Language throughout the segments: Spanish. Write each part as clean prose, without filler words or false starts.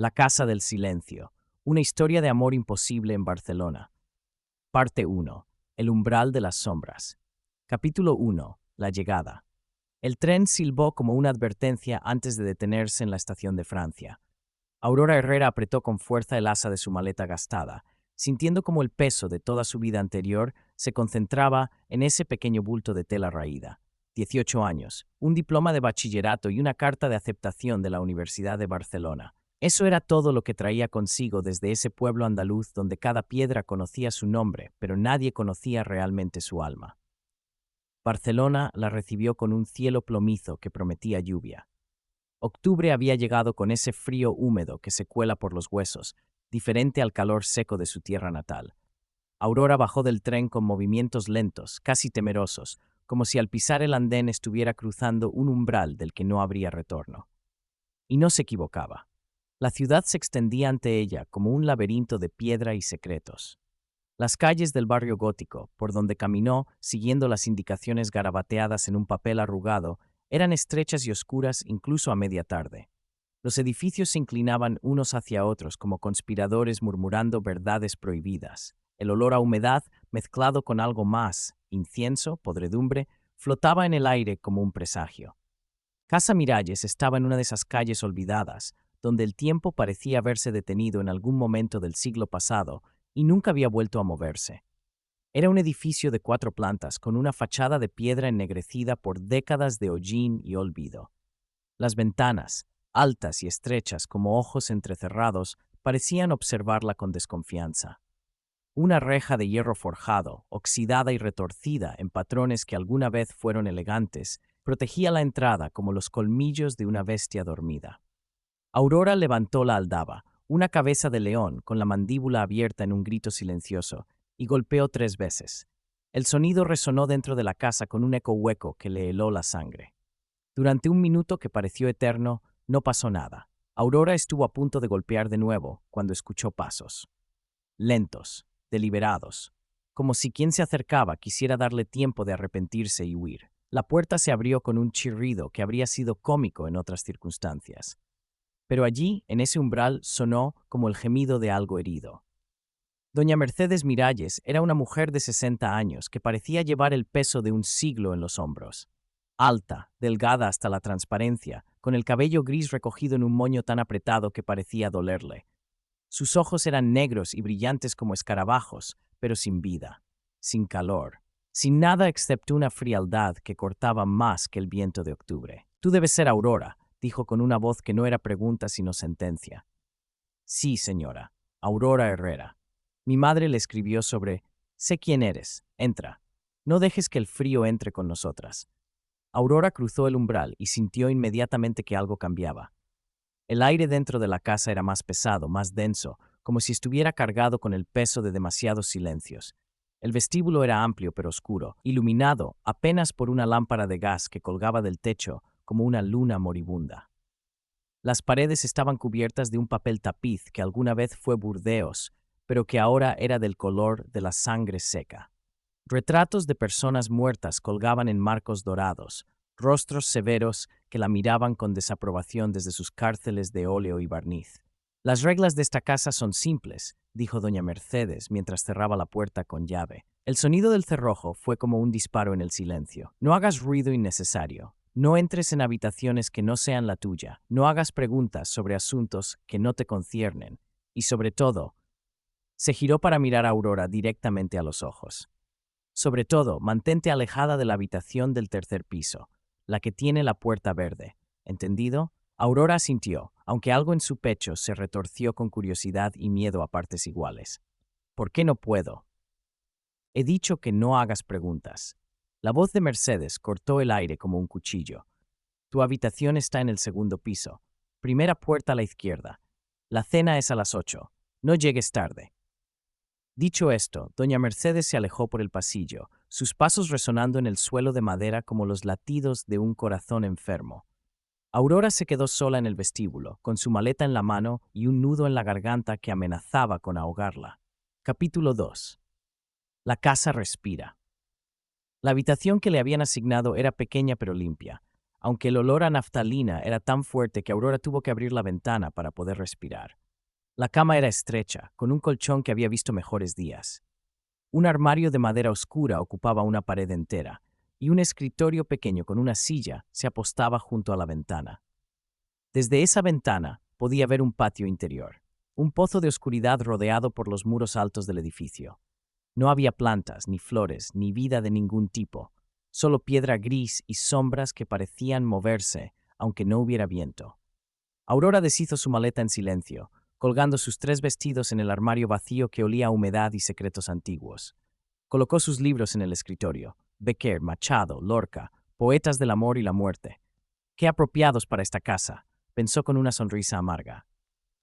La Casa del Silencio. Una historia de amor imposible en Barcelona. Parte 1. El umbral de las sombras. Capítulo 1. La llegada. El tren silbó como una advertencia antes de detenerse en la estación de Francia. Aurora Herrera apretó con fuerza el asa de su maleta gastada, sintiendo como el peso de toda su vida anterior se concentraba en ese pequeño bulto de tela raída. 18 años, un diploma de bachillerato y una carta de aceptación de la Universidad de Barcelona. Eso era todo lo que traía consigo desde ese pueblo andaluz donde cada piedra conocía su nombre, pero nadie conocía realmente su alma. Barcelona la recibió con un cielo plomizo que prometía lluvia. Octubre había llegado con ese frío húmedo que se cuela por los huesos, diferente al calor seco de su tierra natal. Aurora bajó del tren con movimientos lentos, casi temerosos, como si al pisar el andén estuviera cruzando un umbral del que no habría retorno. Y no se equivocaba. La ciudad se extendía ante ella como un laberinto de piedra y secretos. Las calles del barrio gótico, por donde caminó, siguiendo las indicaciones garabateadas en un papel arrugado, eran estrechas y oscuras incluso a media tarde. Los edificios se inclinaban unos hacia otros como conspiradores murmurando verdades prohibidas. El olor a humedad, mezclado con algo más, incienso, podredumbre, flotaba en el aire como un presagio. Casa Miralles estaba en una de esas calles olvidadas, donde el tiempo parecía haberse detenido en algún momento del siglo pasado y nunca había vuelto a moverse. Era un edificio de 4 plantas con una fachada de piedra ennegrecida por décadas de hollín y olvido. Las ventanas, altas y estrechas como ojos entrecerrados, parecían observarla con desconfianza. Una reja de hierro forjado, oxidada y retorcida en patrones que alguna vez fueron elegantes, protegía la entrada como los colmillos de una bestia dormida. Aurora levantó la aldaba, una cabeza de león con la mandíbula abierta en un grito silencioso, y golpeó 3 veces. El sonido resonó dentro de la casa con un eco hueco que le heló la sangre. Durante un minuto que pareció eterno, no pasó nada. Aurora estuvo a punto de golpear de nuevo cuando escuchó pasos. Lentos, deliberados, como si quien se acercaba quisiera darle tiempo de arrepentirse y huir. La puerta se abrió con un chirrido que habría sido cómico en otras circunstancias. Pero allí, en ese umbral, sonó como el gemido de algo herido. Doña Mercedes Miralles era una mujer de 60 años que parecía llevar el peso de un siglo en los hombros. Alta, delgada hasta la transparencia, con el cabello gris recogido en un moño tan apretado que parecía dolerle. Sus ojos eran negros y brillantes como escarabajos, pero sin vida, sin calor, sin nada excepto una frialdad que cortaba más que el viento de octubre. «Tú debes ser Aurora», dijo con una voz que no era pregunta sino sentencia. «Sí, señora, Aurora Herrera. Mi madre le escribió sobre «Sé quién eres, entra. No dejes que el frío entre con nosotras». Aurora cruzó el umbral y sintió inmediatamente que algo cambiaba. El aire dentro de la casa era más pesado, más denso, como si estuviera cargado con el peso de demasiados silencios. El vestíbulo era amplio pero oscuro, iluminado apenas por una lámpara de gas que colgaba del techo como una luna moribunda. Las paredes estaban cubiertas de un papel tapiz que alguna vez fue burdeos, pero que ahora era del color de la sangre seca. Retratos de personas muertas colgaban en marcos dorados, rostros severos que la miraban con desaprobación desde sus cárceles de óleo y barniz. «Las reglas de esta casa son simples», dijo doña Mercedes mientras cerraba la puerta con llave. El sonido del cerrojo fue como un disparo en el silencio. «No hagas ruido innecesario. No entres en habitaciones que no sean la tuya. No hagas preguntas sobre asuntos que no te conciernen. Y sobre todo», se giró para mirar a Aurora directamente a los ojos. «Sobre todo, mantente alejada de la habitación del 3er piso, la que tiene la puerta verde. ¿Entendido?» Aurora asintió, aunque algo en su pecho se retorció con curiosidad y miedo a partes iguales. «¿Por qué no puedo?» «He dicho que no hagas preguntas». La voz de Mercedes cortó el aire como un cuchillo. «Tu habitación está en el 2er piso. Primera puerta a la izquierda. La cena es a las 8. No llegues tarde». Dicho esto, doña Mercedes se alejó por el pasillo, sus pasos resonando en el suelo de madera como los latidos de un corazón enfermo. Aurora se quedó sola en el vestíbulo, con su maleta en la mano y un nudo en la garganta que amenazaba con ahogarla. Capítulo 2. La casa respira. La habitación que le habían asignado era pequeña pero limpia. aunque el olor a naftalina era tan fuerte que Aurora tuvo que abrir la ventana para poder respirar. La cama era estrecha, con un colchón que había visto mejores días. Un armario de madera oscura ocupaba una pared entera, y un escritorio pequeño con una silla se apostaba junto a la ventana. Desde esa ventana podía ver un patio interior, un pozo de oscuridad rodeado por los muros altos del edificio. No había plantas, ni flores, ni vida de ningún tipo, solo piedra gris y sombras que parecían moverse, aunque no hubiera viento. Aurora deshizo su maleta en silencio, colgando sus 3 vestidos en el armario vacío que olía a humedad y secretos antiguos. Colocó sus libros en el escritorio: Becker, Machado, Lorca, poetas del amor y la muerte. Qué apropiados para esta casa, pensó con una sonrisa amarga.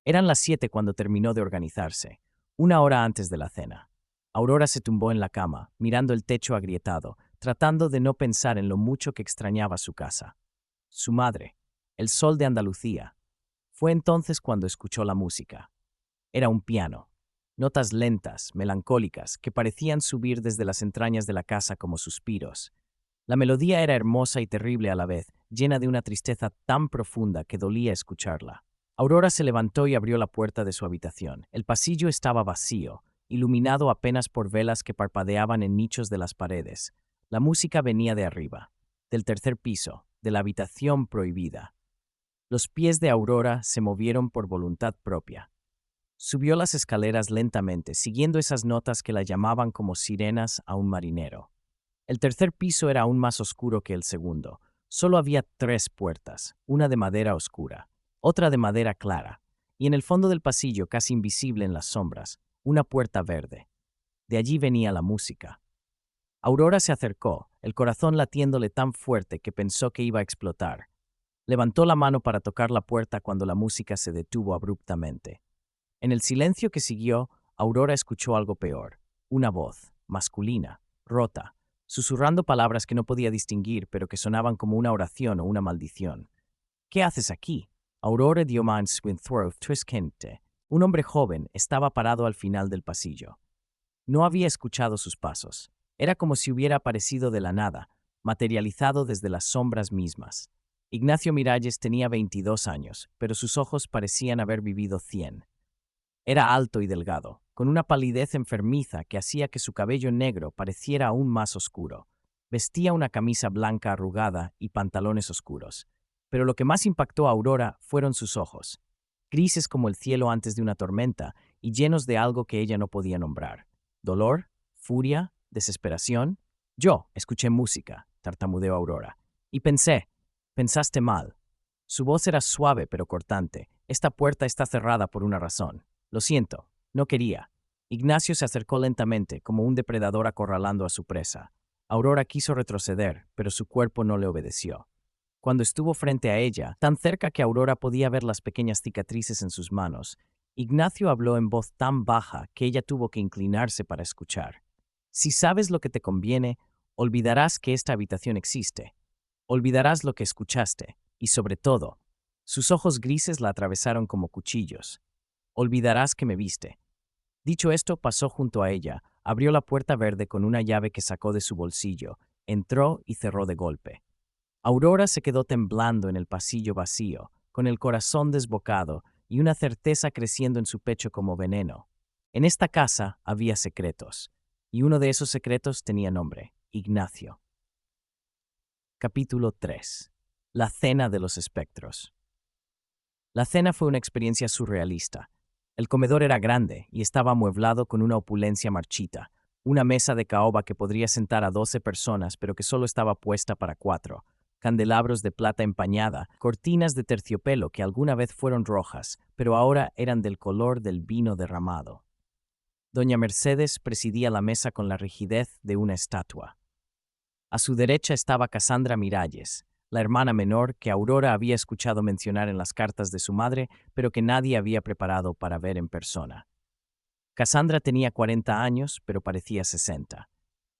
Eran las 7 cuando terminó de organizarse, 1 hora antes de la cena. Aurora se tumbó en la cama, mirando el techo agrietado, tratando de no pensar en lo mucho que extrañaba su casa. Su madre, el sol de Andalucía. Fue entonces cuando escuchó la música. Era un piano. Notas lentas, melancólicas, que parecían subir desde las entrañas de la casa como suspiros. La melodía era hermosa y terrible a la vez, llena de una tristeza tan profunda que dolía escucharla. Aurora se levantó y abrió la puerta de su habitación. El pasillo estaba vacío, iluminado apenas por velas que parpadeaban en nichos de las paredes. La música venía de arriba, del tercer piso, de la habitación prohibida. Los pies de Aurora se movieron por voluntad propia. Subió las escaleras lentamente, siguiendo esas notas que la llamaban como sirenas a un marinero. El tercer piso era aún más oscuro que el segundo. Solo había 3 puertas, una de madera oscura, otra de madera clara, y en el fondo del pasillo, casi invisible en las sombras, una puerta verde. De allí venía la música. Aurora se acercó, el corazón latiéndole tan fuerte que pensó que iba a explotar. Levantó la mano para tocar la puerta cuando la música se detuvo abruptamente. En el silencio que siguió, Aurora escuchó algo peor, una voz, masculina, rota, susurrando palabras que no podía distinguir pero que sonaban como una oración o una maldición. ¿Qué haces aquí? Aurora dio man Swinthroth Twiskente. Un hombre joven estaba parado al final del pasillo. No había escuchado sus pasos. Era como si hubiera aparecido de la nada, materializado desde las sombras mismas. Ignacio Miralles tenía 22 años, pero sus ojos parecían haber vivido 100. Era alto y delgado, con una palidez enfermiza que hacía que su cabello negro pareciera aún más oscuro. Vestía una camisa blanca arrugada y pantalones oscuros. Pero lo que más impactó a Aurora fueron sus ojos, grises como el cielo antes de una tormenta y llenos de algo que ella no podía nombrar. ¿Dolor? ¿Furia? ¿Desesperación? Yo escuché música, tartamudeó Aurora, y pensaste mal. Su voz era suave pero cortante. Esta puerta está cerrada por una razón. Lo siento, no quería. Ignacio se acercó lentamente, como un depredador acorralando a su presa. Aurora quiso retroceder, pero su cuerpo no le obedeció. Cuando estuvo frente a ella, tan cerca que Aurora podía ver las pequeñas cicatrices en sus manos, Ignacio habló en voz tan baja que ella tuvo que inclinarse para escuchar. Si sabes lo que te conviene, olvidarás que esta habitación existe. Olvidarás lo que escuchaste, y sobre todo, sus ojos grises la atravesaron como cuchillos. Olvidarás que me viste. Dicho esto, pasó junto a ella, abrió la puerta verde con una llave que sacó de su bolsillo, entró y cerró de golpe. Aurora se quedó temblando en el pasillo vacío, con el corazón desbocado y una certeza creciendo en su pecho como veneno. En esta casa había secretos, y uno de esos secretos tenía nombre: Ignacio. Capítulo 3. La cena de los espectros. La cena fue una experiencia surrealista. El comedor era grande y estaba amueblado con una opulencia marchita, una mesa de caoba que podría sentar a 12 personas pero que solo estaba puesta para 4, candelabros de plata empañada, cortinas de terciopelo que alguna vez fueron rojas, pero ahora eran del color del vino derramado. Doña Mercedes presidía la mesa con la rigidez de una estatua. A su derecha estaba Casandra Miralles, la hermana menor que Aurora había escuchado mencionar en las cartas de su madre, pero que nadie había preparado para ver en persona. Casandra tenía 40 años, pero parecía 60.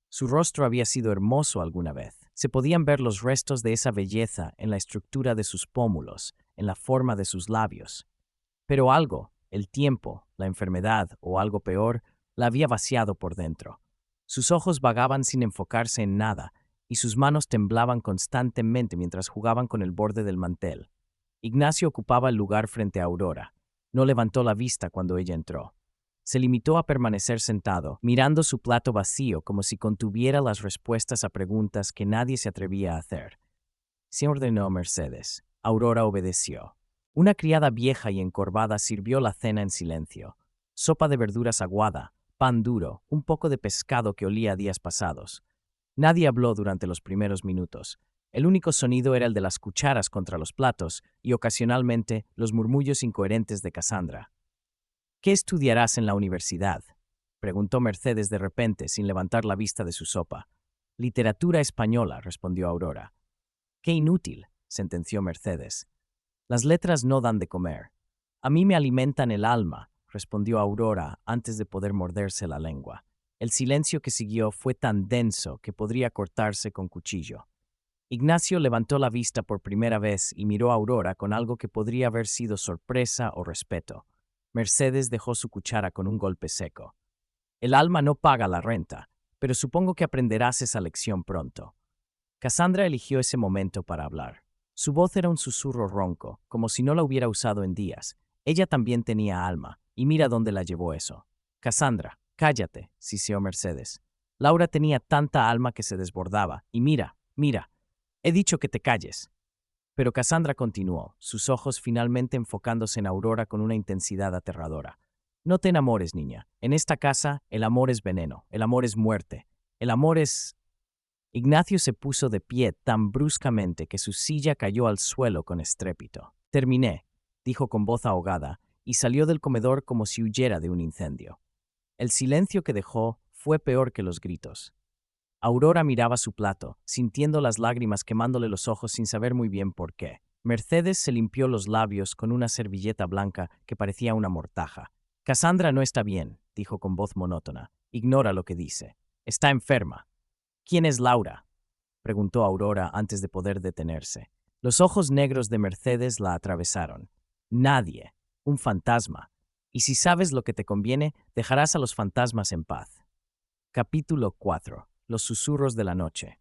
Su rostro había sido hermoso alguna vez. Se podían ver los restos de esa belleza en la estructura de sus pómulos, en la forma de sus labios. Pero algo, el tiempo, la enfermedad o algo peor, la había vaciado por dentro. Sus ojos vagaban sin enfocarse en nada, y sus manos temblaban constantemente mientras jugaban con el borde del mantel. Ignacio ocupaba el lugar frente a Aurora. No levantó la vista cuando ella entró. Se limitó a permanecer sentado, mirando su plato vacío como si contuviera las respuestas a preguntas que nadie se atrevía a hacer. Se ordenó Mercedes. Aurora obedeció. Una criada vieja y encorvada sirvió la cena en silencio. Sopa de verduras aguada, pan duro, un poco de pescado que olía a días pasados. Nadie habló durante los primeros minutos. El único sonido era el de las cucharas contra los platos y ocasionalmente los murmullos incoherentes de Cassandra. ¿Qué estudiarás en la universidad?, preguntó Mercedes de repente, sin levantar la vista de su sopa. Literatura española, respondió Aurora. Qué inútil, sentenció Mercedes. Las letras no dan de comer. A mí me alimentan el alma, respondió Aurora antes de poder morderse la lengua. El silencio que siguió fue tan denso que podría cortarse con cuchillo. Ignacio levantó la vista por primera vez y miró a Aurora con algo que podría haber sido sorpresa o respeto. Mercedes dejó su cuchara con un golpe seco. El alma no paga la renta, pero supongo que aprenderás esa lección pronto. Cassandra eligió ese momento para hablar. Su voz era un susurro ronco, como si no la hubiera usado en días. Ella también tenía alma, y mira dónde la llevó eso. Cassandra, cállate, siseó Mercedes. Laura tenía tanta alma que se desbordaba, y mira, he dicho que te calles. Pero Cassandra continuó, sus ojos finalmente enfocándose en Aurora con una intensidad aterradora. No te enamores, niña. En esta casa, el amor es veneno, el amor es muerte, el amor es... Ignacio se puso de pie tan bruscamente que su silla cayó al suelo con estrépito. Terminé, dijo con voz ahogada, y salió del comedor como si huyera de un incendio. El silencio que dejó fue peor que los gritos. Aurora miraba su plato, sintiendo las lágrimas quemándole los ojos sin saber muy bien por qué. Mercedes se limpió los labios con una servilleta blanca que parecía una mortaja. Cassandra no está bien, dijo con voz monótona. Ignora lo que dice. Está enferma. ¿Quién es Laura?, preguntó Aurora antes de poder detenerse. Los ojos negros de Mercedes la atravesaron. Nadie. Un fantasma. Y si sabes lo que te conviene, dejarás a los fantasmas en paz. Capítulo 4. Los susurros de la noche.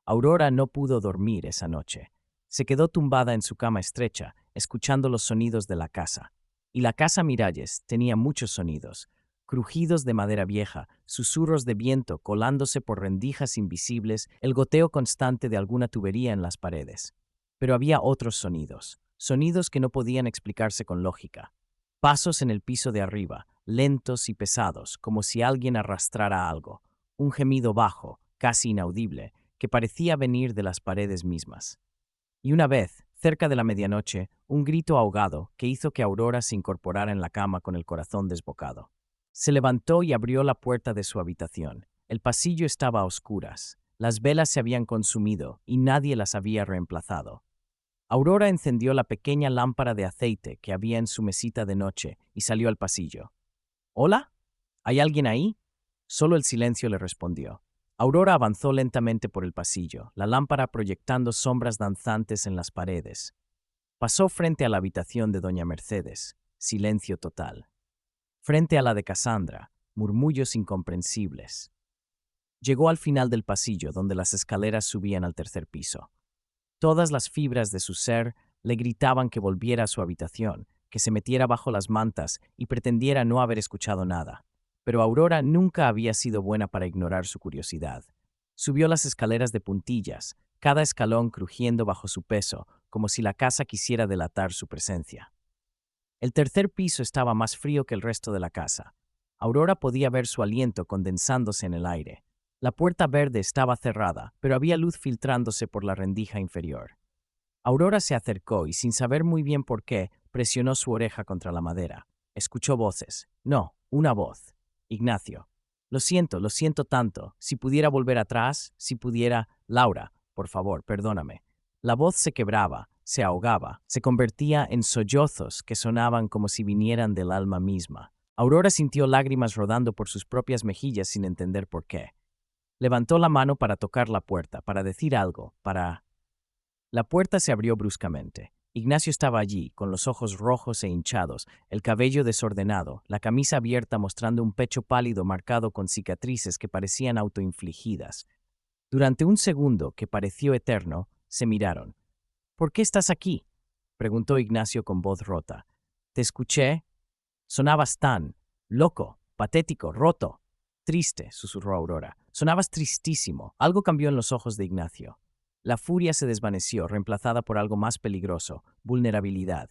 Aurora no pudo dormir esa noche. Se quedó tumbada en su cama estrecha, escuchando los sonidos de la casa. Y la casa Miralles tenía muchos sonidos. Crujidos de madera vieja, susurros de viento colándose por rendijas invisibles, el goteo constante de alguna tubería en las paredes. Pero había otros sonidos, sonidos que no podían explicarse con lógica. Pasos en el piso de arriba, lentos y pesados, como si alguien arrastrara algo. Un gemido bajo, casi inaudible, que parecía venir de las paredes mismas. Y una vez, cerca de la medianoche, un grito ahogado que hizo que Aurora se incorporara en la cama con el corazón desbocado. Se levantó y abrió la puerta de su habitación. El pasillo estaba a oscuras. Las velas se habían consumido y nadie las había reemplazado. Aurora encendió la pequeña lámpara de aceite que había en su mesita de noche y salió al pasillo. ¿Hola? ¿Hay alguien ahí? Solo el silencio le respondió. Aurora avanzó lentamente por el pasillo, la lámpara proyectando sombras danzantes en las paredes. Pasó frente a la habitación de doña Mercedes. Silencio total. Frente a la de Cassandra, murmullos incomprensibles. Llegó al final del pasillo, donde las escaleras subían al tercer piso. Todas las fibras de su ser le gritaban que volviera a su habitación, que se metiera bajo las mantas y pretendiera no haber escuchado nada. Pero Aurora nunca había sido buena para ignorar su curiosidad. Subió las escaleras de puntillas, cada escalón crujiendo bajo su peso, como si la casa quisiera delatar su presencia. El tercer piso estaba más frío que el resto de la casa. Aurora podía ver su aliento condensándose en el aire. La puerta verde estaba cerrada, pero había luz filtrándose por la rendija inferior. Aurora se acercó y, sin saber muy bien por qué, presionó su oreja contra la madera. Escuchó voces. No, una voz. Ignacio. Lo siento tanto. Si pudiera volver atrás, si pudiera... Laura, por favor, perdóname. La voz se quebraba, se ahogaba, se convertía en sollozos que sonaban como si vinieran del alma misma. Aurora sintió lágrimas rodando por sus propias mejillas sin entender por qué. Levantó la mano para tocar la puerta, para decir algo, para... La puerta se abrió bruscamente. Ignacio estaba allí, con los ojos rojos e hinchados, el cabello desordenado, la camisa abierta mostrando un pecho pálido marcado con cicatrices que parecían autoinfligidas. Durante un segundo, que pareció eterno, se miraron. ¿Por qué estás aquí?, preguntó Ignacio con voz rota. Te escuché. Sonabas tan loco, patético, roto. Triste, susurró Aurora. Sonabas tristísimo. Algo cambió en los ojos de Ignacio. La furia se desvaneció, reemplazada por algo más peligroso, vulnerabilidad.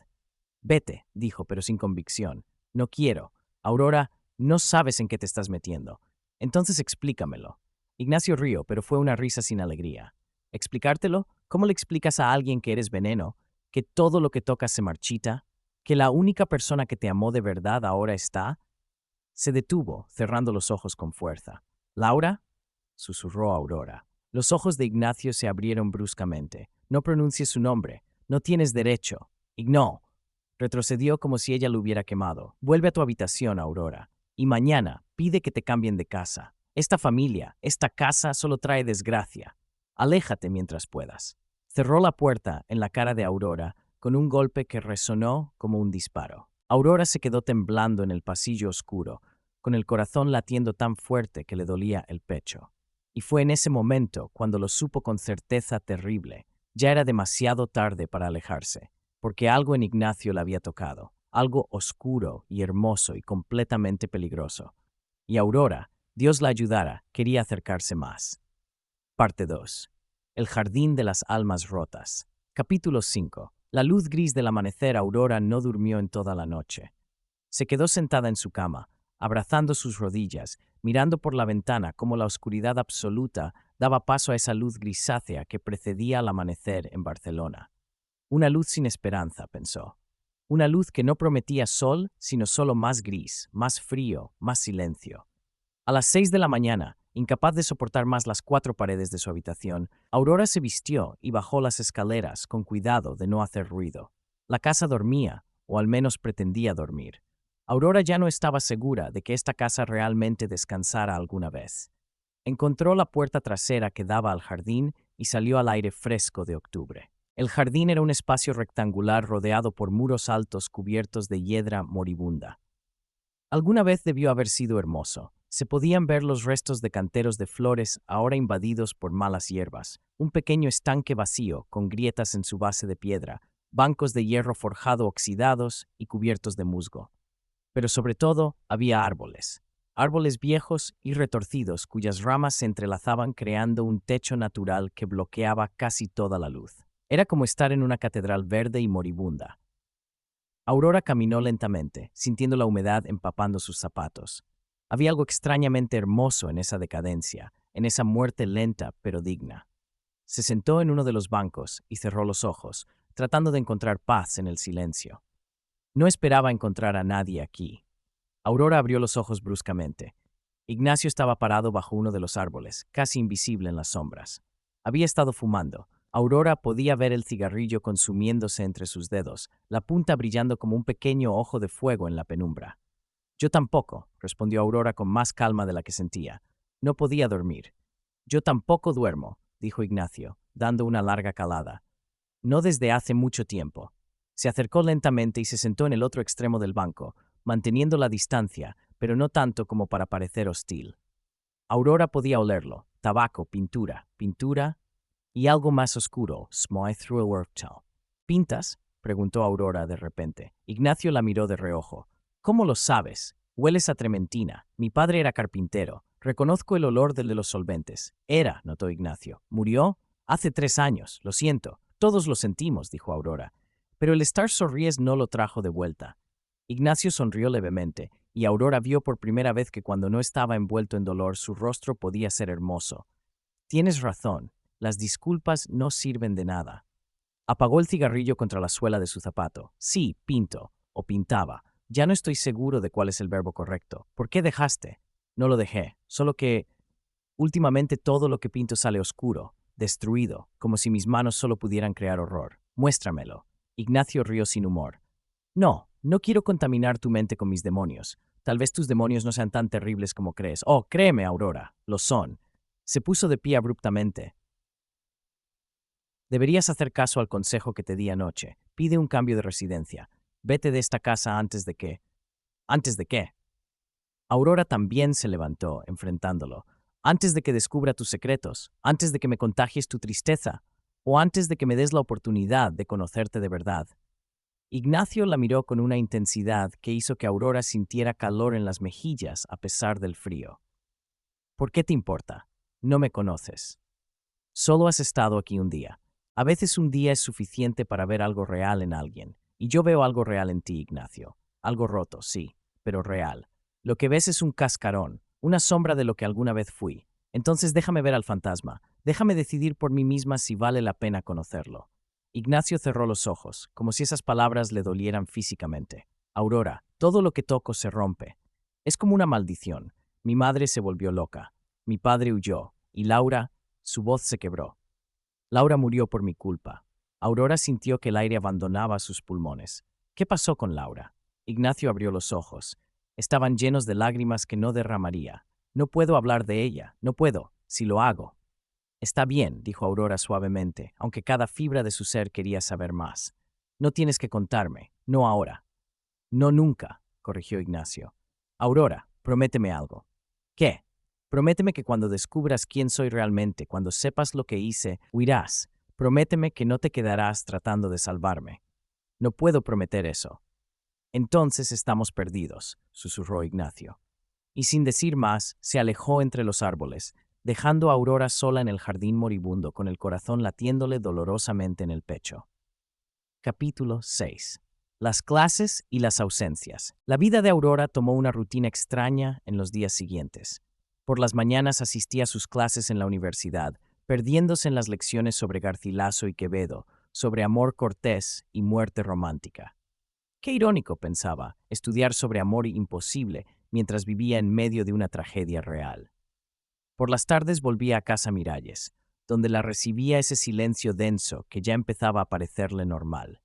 Vete, dijo, pero sin convicción. No quiero. Aurora, no sabes en qué te estás metiendo. Entonces explícamelo. Ignacio rió, pero fue una risa sin alegría. ¿Explicártelo? ¿Cómo le explicas a alguien que eres veneno, que todo lo que tocas se marchita, que la única persona que te amó de verdad ahora está? Se detuvo, cerrando los ojos con fuerza. ¿Laura?, susurró Aurora. Los ojos de Ignacio se abrieron bruscamente. No pronuncies su nombre. No tienes derecho. Igno. Retrocedió como si ella lo hubiera quemado. Vuelve a tu habitación, Aurora. Y mañana pide que te cambien de casa. Esta familia, esta casa solo trae desgracia. Aléjate mientras puedas. Cerró la puerta en la cara de Aurora con un golpe que resonó como un disparo. Aurora se quedó temblando en el pasillo oscuro, con el corazón latiendo tan fuerte que le dolía el pecho. Y fue en ese momento cuando lo supo con certeza terrible. Ya era demasiado tarde para alejarse, porque algo en Ignacio la había tocado, algo oscuro y hermoso y completamente peligroso. Y Aurora, Dios la ayudara, quería acercarse más. Parte 2. El jardín de las almas rotas. Capítulo 5. La luz gris del amanecer. Aurora no durmió en toda la noche. Se quedó sentada en su cama, abrazando sus rodillas, mirando por la ventana cómo la oscuridad absoluta daba paso a esa luz grisácea que precedía al amanecer en Barcelona. Una luz sin esperanza, pensó. Una luz que no prometía sol, sino solo más gris, más frío, más silencio. A las 6 de la mañana, incapaz de soportar más las 4 paredes de su habitación, Aurora se vistió y bajó las escaleras con cuidado de no hacer ruido. La casa dormía, o al menos pretendía dormir. Aurora ya no estaba segura de que esta casa realmente descansara alguna vez. Encontró la puerta trasera que daba al jardín y salió al aire fresco de octubre. El jardín era un espacio rectangular rodeado por muros altos cubiertos de hiedra moribunda. Alguna vez debió haber sido hermoso. Se podían ver los restos de canteros de flores ahora invadidos por malas hierbas, un pequeño estanque vacío con grietas en su base de piedra, bancos de hierro forjado oxidados y cubiertos de musgo. Pero sobre todo había árboles. Árboles viejos y retorcidos cuyas ramas se entrelazaban creando un techo natural que bloqueaba casi toda la luz. Era como estar en una catedral verde y moribunda. Aurora caminó lentamente, sintiendo la humedad empapando sus zapatos. Había algo extrañamente hermoso en esa decadencia, en esa muerte lenta pero digna. Se sentó en uno de los bancos y cerró los ojos, tratando de encontrar paz en el silencio. No esperaba encontrar a nadie aquí. Aurora abrió los ojos bruscamente. Ignacio estaba parado bajo uno de los árboles, casi invisible en las sombras. Había estado fumando. Aurora podía ver el cigarrillo consumiéndose entre sus dedos, la punta brillando como un pequeño ojo de fuego en la penumbra. Yo tampoco, respondió Aurora con más calma de la que sentía. No podía dormir. Yo tampoco duermo, dijo Ignacio, dando una larga calada. No desde hace mucho tiempo. Se acercó lentamente y se sentó en el otro extremo del banco, manteniendo la distancia, pero no tanto como para parecer hostil. Aurora podía olerlo. Tabaco, pintura, pintura y algo más oscuro, Smythe through a workshop. ¿Pintas?, preguntó Aurora de repente. Ignacio la miró de reojo. ¿Cómo lo sabes? Hueles a trementina. Mi padre era carpintero. Reconozco el olor del de los solventes. Era, notó Ignacio. ¿Murió? Hace 3 años. Lo siento. Todos lo sentimos, dijo Aurora. Pero el Star Sorries no lo trajo de vuelta. Ignacio sonrió levemente, y Aurora vio por primera vez que cuando no estaba envuelto en dolor su rostro podía ser hermoso. Tienes razón. Las disculpas no sirven de nada. Apagó el cigarrillo contra la suela de su zapato. Sí, pinto. O pintaba. Ya no estoy seguro de cuál es el verbo correcto. ¿Por qué dejaste? No lo dejé. Solo que últimamente todo lo que pinto sale oscuro, destruido, como si mis manos solo pudieran crear horror. Muéstramelo. Ignacio rió sin humor. No, no quiero contaminar tu mente con mis demonios. Tal vez tus demonios no sean tan terribles como crees. Oh, créeme, Aurora, lo son. Se puso de pie abruptamente. Deberías hacer caso al consejo que te di anoche. Pide un cambio de residencia. Vete de esta casa antes de que... ¿Antes de qué? Aurora también se levantó, enfrentándolo. antes de que descubra tus secretos, antes de que me contagies tu tristeza, o antes de que me des la oportunidad de conocerte de verdad. Ignacio la miró con una intensidad que hizo que Aurora sintiera calor en las mejillas a pesar del frío. ¿Por qué te importa? No me conoces. Solo has estado aquí un día. A veces un día es suficiente para ver algo real en alguien, y yo veo algo real en ti, Ignacio. Algo roto, sí, pero real. Lo que ves es un cascarón, una sombra de lo que alguna vez fui. Entonces déjame ver al fantasma, déjame decidir por mí misma si vale la pena conocerlo. Ignacio cerró los ojos, como si esas palabras le dolieran físicamente. Aurora, todo lo que toco se rompe. Es como una maldición. Mi madre se volvió loca. Mi padre huyó. Y Laura, su voz se quebró. Laura murió por mi culpa. Aurora sintió que el aire abandonaba sus pulmones. ¿Qué pasó con Laura? Ignacio abrió los ojos. Estaban llenos de lágrimas que no derramaría. No puedo hablar de ella, no puedo, si lo hago. Está bien, dijo Aurora suavemente, aunque cada fibra de su ser quería saber más. No tienes que contarme, no ahora. No nunca, corrigió Ignacio. Aurora, prométeme algo. ¿Qué? Prométeme que cuando descubras quién soy realmente, cuando sepas lo que hice, huirás. Prométeme que no te quedarás tratando de salvarme. No puedo prometer eso. Entonces estamos perdidos, susurró Ignacio. Y sin decir más, se alejó entre los árboles, dejando a Aurora sola en el jardín moribundo con el corazón latiéndole dolorosamente en el pecho. Capítulo 6. Las clases y las ausencias. La vida de Aurora tomó una rutina extraña en los días siguientes. Por las mañanas asistía a sus clases en la universidad, perdiéndose en las lecciones sobre Garcilaso y Quevedo, sobre amor cortés y muerte romántica. Qué irónico, pensaba, estudiar sobre amor imposible mientras vivía en medio de una tragedia real. Por las tardes volvía a casa Miralles, donde la recibía ese silencio denso que ya empezaba a parecerle normal.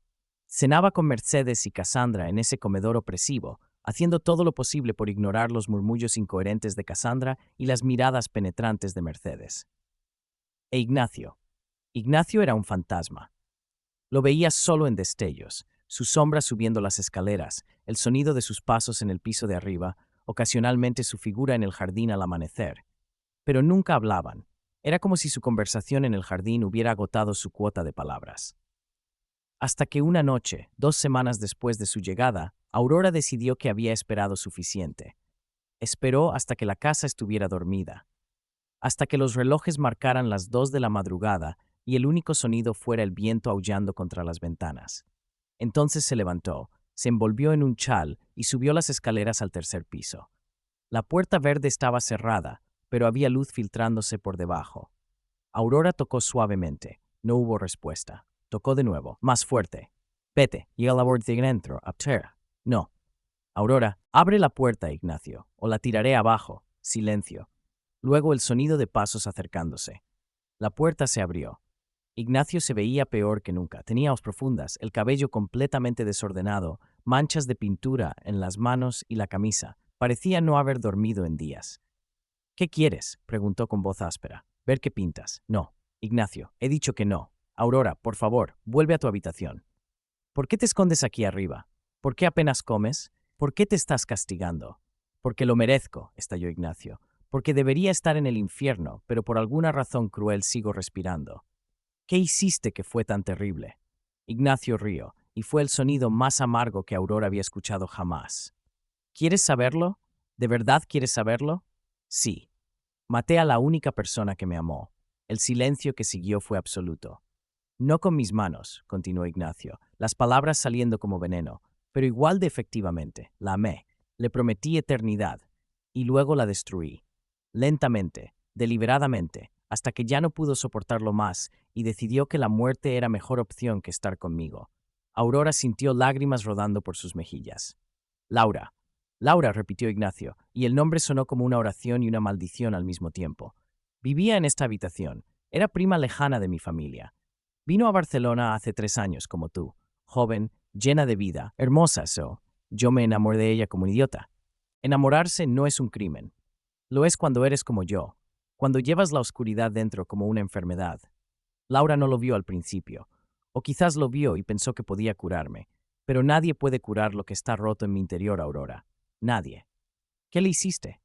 Cenaba con Mercedes y Cassandra en ese comedor opresivo, haciendo todo lo posible por ignorar los murmullos incoherentes de Cassandra y las miradas penetrantes de Mercedes. E Ignacio. Ignacio era un fantasma. Lo veía solo en destellos, su sombra subiendo las escaleras, el sonido de sus pasos en el piso de arriba, ocasionalmente su figura en el jardín al amanecer. Pero nunca hablaban. Era como si su conversación en el jardín hubiera agotado su cuota de palabras. Hasta que una noche, 2 semanas después de su llegada, Aurora decidió que había esperado suficiente. Esperó hasta que la casa estuviera dormida, hasta que los relojes marcaran las 2 de la madrugada y el único sonido fuera el viento aullando contra las ventanas. Entonces se levantó, se envolvió en un chal y subió las escaleras al 3er piso. La puerta verde estaba cerrada, pero había luz filtrándose por debajo. Aurora tocó suavemente. No hubo respuesta. Tocó de nuevo, más fuerte. Vete, llega la puerta de dentro, abter. No. Aurora, abre la puerta, Ignacio, o la tiraré abajo. Silencio. Luego el sonido de pasos acercándose. La puerta se abrió. Ignacio se veía peor que nunca. Tenía ojos profundas, el cabello completamente desordenado, manchas de pintura en las manos y la camisa. Parecía no haber dormido en días. ¿Qué quieres?, preguntó con voz áspera. ¿Ver qué pintas? No. Ignacio, he dicho que no. Aurora, por favor, vuelve a tu habitación. ¿Por qué te escondes aquí arriba? ¿Por qué apenas comes? ¿Por qué te estás castigando? Porque lo merezco, estalló Ignacio. Porque debería estar en el infierno, pero por alguna razón cruel sigo respirando. ¿Qué hiciste que fue tan terrible? Ignacio rió, y fue el sonido más amargo que Aurora había escuchado jamás. ¿Quieres saberlo? ¿De verdad quieres saberlo? Sí. Maté a la única persona que me amó. El silencio que siguió fue absoluto. No con mis manos, continuó Ignacio, las palabras saliendo como veneno, pero igual de efectivamente. La amé, le prometí eternidad, y luego la destruí. Lentamente, deliberadamente, hasta que ya no pudo soportarlo más y decidió que la muerte era mejor opción que estar conmigo. Aurora sintió lágrimas rodando por sus mejillas. Laura. Laura, repitió Ignacio, y el nombre sonó como una oración y una maldición al mismo tiempo. Vivía en esta habitación. Era prima lejana de mi familia. Vino a Barcelona hace 3 años, como tú. Joven, llena de vida, hermosa, Yo me enamoré de ella como un idiota. Enamorarse no es un crimen. Lo es cuando eres como yo, cuando llevas la oscuridad dentro como una enfermedad. Laura no lo vio al principio, o quizás lo vio y pensó que podía curarme, pero nadie puede curar lo que está roto en mi interior, Aurora. Nadie. ¿Qué le hiciste?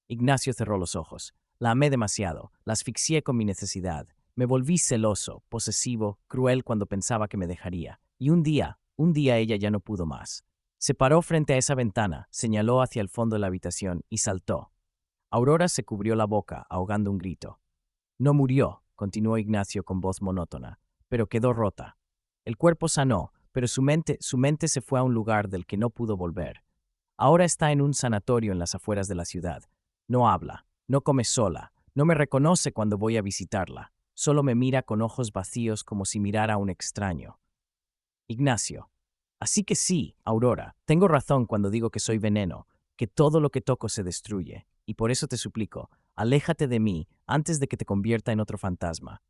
Ignacio cerró los ojos. La amé demasiado, la asfixié con mi necesidad. Me volví celoso, posesivo, cruel cuando pensaba que me dejaría. Y un día ella ya no pudo más. Se paró frente a esa ventana, señaló hacia el fondo de la habitación y saltó. Aurora se cubrió la boca, ahogando un grito. No murió, continuó Ignacio con voz monótona, pero quedó rota. El cuerpo sanó, pero su mente se fue a un lugar del que no pudo volver. Ahora está en un sanatorio en las afueras de la ciudad. No habla, no come sola, no me reconoce cuando voy a visitarla. Solo me mira con ojos vacíos como si mirara a un extraño. Ignacio. Así que sí, Aurora, tengo razón cuando digo que soy veneno, que todo lo que toco se destruye, y por eso te suplico, aléjate de mí antes de que te convierta en otro fantasma.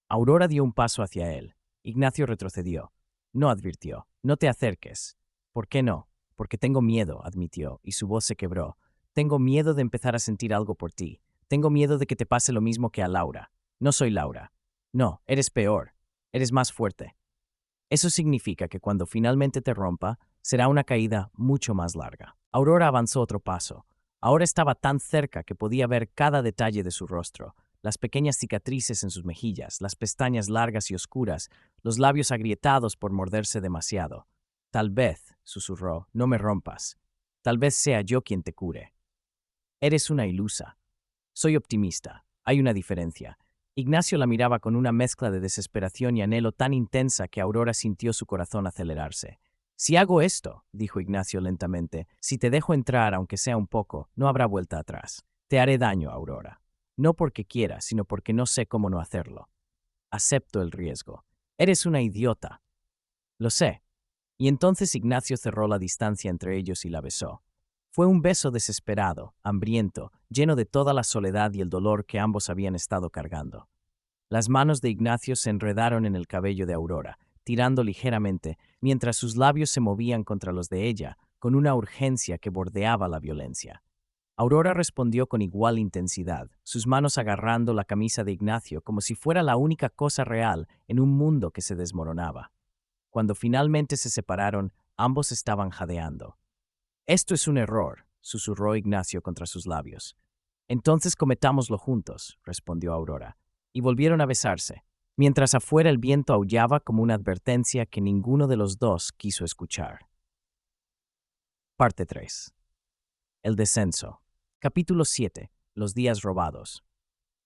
Aurora dio un paso hacia él. Ignacio retrocedió. No advirtió. No te acerques. ¿Por qué no? Porque tengo miedo, admitió, y su voz se quebró. Tengo miedo de empezar a sentir algo por ti. Tengo miedo de que te pase lo mismo que a Laura. No soy Laura. No, eres peor. Eres más fuerte. Eso significa que cuando finalmente te rompa, será una caída mucho más larga. Aurora avanzó otro paso. Ahora estaba tan cerca que podía ver cada detalle de su rostro, las pequeñas cicatrices en sus mejillas, las pestañas largas y oscuras, los labios agrietados por morderse demasiado. Tal vez, susurró, no me rompas. Tal vez sea yo quien te cure. Eres una ilusa. Soy optimista. Hay una diferencia. Ignacio la miraba con una mezcla de desesperación y anhelo tan intensa que Aurora sintió su corazón acelerarse. Si hago esto, dijo Ignacio lentamente, si te dejo entrar aunque sea un poco, no habrá vuelta atrás. Te haré daño, Aurora. No porque quiera, sino porque no sé cómo no hacerlo. Acepto el riesgo. Eres una idiota. Lo sé. Y entonces Ignacio cerró la distancia entre ellos y la besó. Fue un beso desesperado, hambriento, lleno de toda la soledad y el dolor que ambos habían estado cargando. Las manos de Ignacio se enredaron en el cabello de Aurora, tirando ligeramente, mientras sus labios se movían contra los de ella, con una urgencia que bordeaba la violencia. Aurora respondió con igual intensidad, sus manos agarrando la camisa de Ignacio como si fuera la única cosa real en un mundo que se desmoronaba. Cuando finalmente se separaron, ambos estaban jadeando. Esto es un error, susurró Ignacio contra sus labios. Entonces cometámoslo juntos, respondió Aurora, y volvieron a besarse, mientras afuera el viento aullaba como una advertencia que ninguno de los dos quiso escuchar. Parte 3. El descenso. Capítulo 7. Los días robados.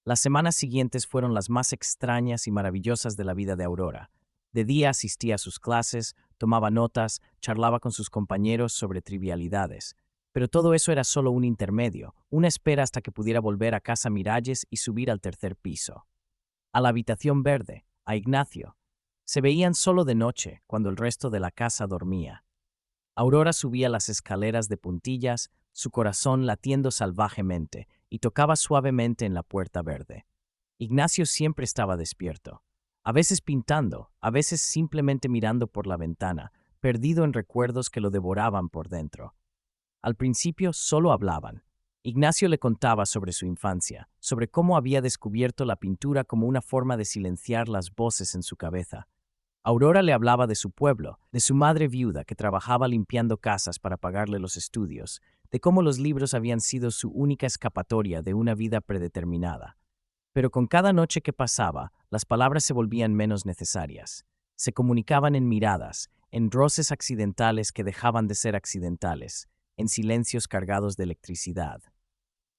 Las semanas siguientes fueron las más extrañas y maravillosas de la vida de Aurora. De día asistía a sus clases, tomaba notas, charlaba con sus compañeros sobre trivialidades. Pero todo eso era solo un intermedio, una espera hasta que pudiera volver a casa Miralles y subir al tercer piso. A la habitación verde, a Ignacio. Se veían solo de noche, cuando el resto de la casa dormía. Aurora subía las escaleras de puntillas, su corazón latiendo salvajemente, y tocaba suavemente en la puerta verde. Ignacio siempre estaba despierto. A veces pintando, a veces simplemente mirando por la ventana, perdido en recuerdos que lo devoraban por dentro. Al principio solo hablaban. Ignacio le contaba sobre su infancia, sobre cómo había descubierto la pintura como una forma de silenciar las voces en su cabeza. Aurora le hablaba de su pueblo, de su madre viuda que trabajaba limpiando casas para pagarle los estudios, de cómo los libros habían sido su única escapatoria de una vida predeterminada. Pero con cada noche que pasaba, las palabras se volvían menos necesarias. Se comunicaban en miradas, en roces accidentales que dejaban de ser accidentales, en silencios cargados de electricidad.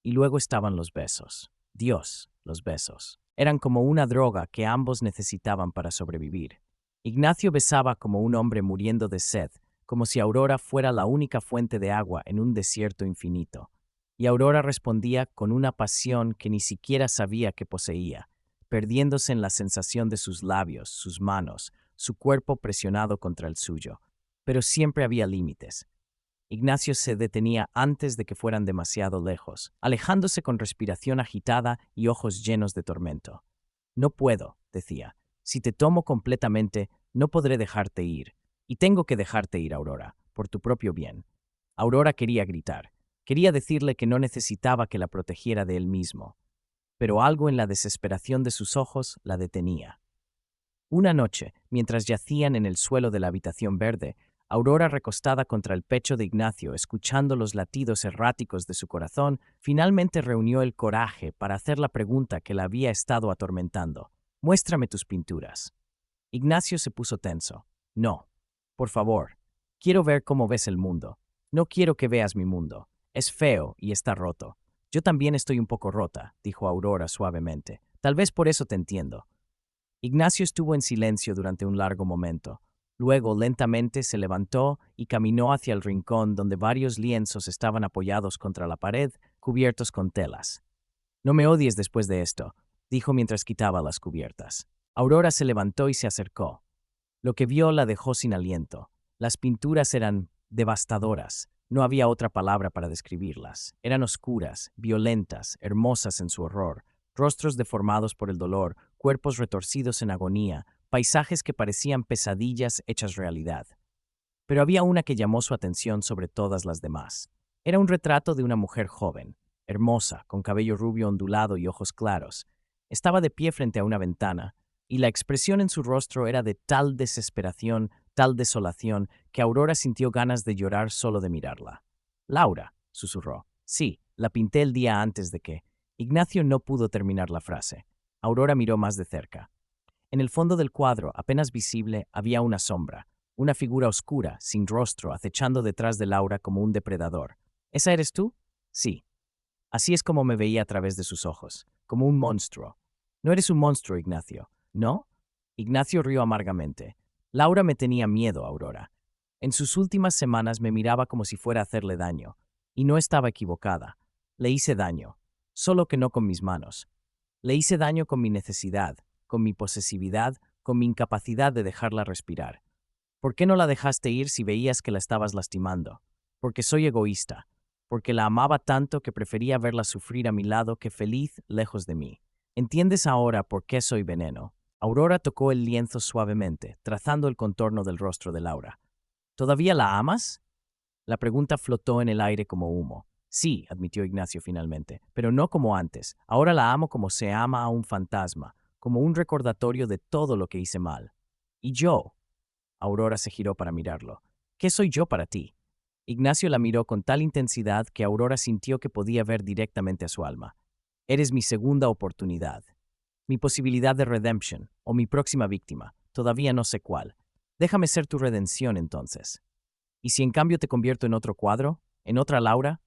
Y luego estaban los besos. Dios, los besos. Eran como una droga que ambos necesitaban para sobrevivir. Ignacio besaba como un hombre muriendo de sed, como si Aurora fuera la única fuente de agua en un desierto infinito. Y Aurora respondía con una pasión que ni siquiera sabía que poseía, perdiéndose en la sensación de sus labios, sus manos, su cuerpo presionado contra el suyo. Pero siempre había límites. Ignacio se detenía antes de que fueran demasiado lejos, alejándose con respiración agitada y ojos llenos de tormento. No puedo, decía. Si te tomo completamente, no podré dejarte ir. Y tengo que dejarte ir, Aurora, por tu propio bien. Aurora quería gritar. Quería decirle que no necesitaba que la protegiera de él mismo. Pero algo en la desesperación de sus ojos la detenía. Una noche, mientras yacían en el suelo de la habitación verde, Aurora, recostada contra el pecho de Ignacio, escuchando los latidos erráticos de su corazón, finalmente reunió el coraje para hacer la pregunta que la había estado atormentando. «Muéstrame tus pinturas». Ignacio se puso tenso. «No. Por favor. Quiero ver cómo ves el mundo. No quiero que veas mi mundo. Es feo y está roto». «Yo también estoy un poco rota», dijo Aurora suavemente. «Tal vez por eso te entiendo». Ignacio estuvo en silencio durante un largo momento. Luego, lentamente, se levantó y caminó hacia el rincón donde varios lienzos estaban apoyados contra la pared, cubiertos con telas. «No me odies después de esto», dijo mientras quitaba las cubiertas. Aurora se levantó y se acercó. Lo que vio la dejó sin aliento. Las pinturas eran devastadoras. No había otra palabra para describirlas. Eran oscuras, violentas, hermosas en su horror, rostros deformados por el dolor, cuerpos retorcidos en agonía, paisajes que parecían pesadillas hechas realidad. Pero había una que llamó su atención sobre todas las demás. Era un retrato de una mujer joven, hermosa, con cabello rubio ondulado y ojos claros. Estaba de pie frente a una ventana, y la expresión en su rostro era de tal desesperación, tal desolación, que Aurora sintió ganas de llorar solo de mirarla. «Laura», susurró. «Sí, la pinté el día antes de que...». Ignacio no pudo terminar la frase. Aurora miró más de cerca. En el fondo del cuadro, apenas visible, había una sombra, una figura oscura, sin rostro, acechando detrás de Laura como un depredador. «¿Esa eres tú?» «Sí». Así es como me veía a través de sus ojos, como un monstruo. «No eres un monstruo, Ignacio». «¿No?» Ignacio rió amargamente. «Laura me tenía miedo, Aurora. En sus últimas semanas me miraba como si fuera a hacerle daño. Y no estaba equivocada. Le hice daño. Solo que no con mis manos. Le hice daño con mi necesidad, con mi posesividad, con mi incapacidad de dejarla respirar. ¿Por qué no la dejaste ir si veías que la estabas lastimando? Porque soy egoísta. Porque la amaba tanto que prefería verla sufrir a mi lado que feliz lejos de mí. ¿Entiendes ahora por qué soy veneno?» Aurora tocó el lienzo suavemente, trazando el contorno del rostro de Laura. «¿Todavía la amas?» La pregunta flotó en el aire como humo. «Sí», admitió Ignacio finalmente, «pero no como antes. Ahora la amo como se ama a un fantasma, como un recordatorio de todo lo que hice mal». «¿Y yo?» Aurora se giró para mirarlo. «¿Qué soy yo para ti?» Ignacio la miró con tal intensidad que Aurora sintió que podía ver directamente a su alma. «Eres mi segunda oportunidad. Mi posibilidad de redemption, o mi próxima víctima. Todavía no sé cuál. Déjame ser tu redención entonces. ¿Y si en cambio te convierto en otro cuadro? ¿En otra Laura?»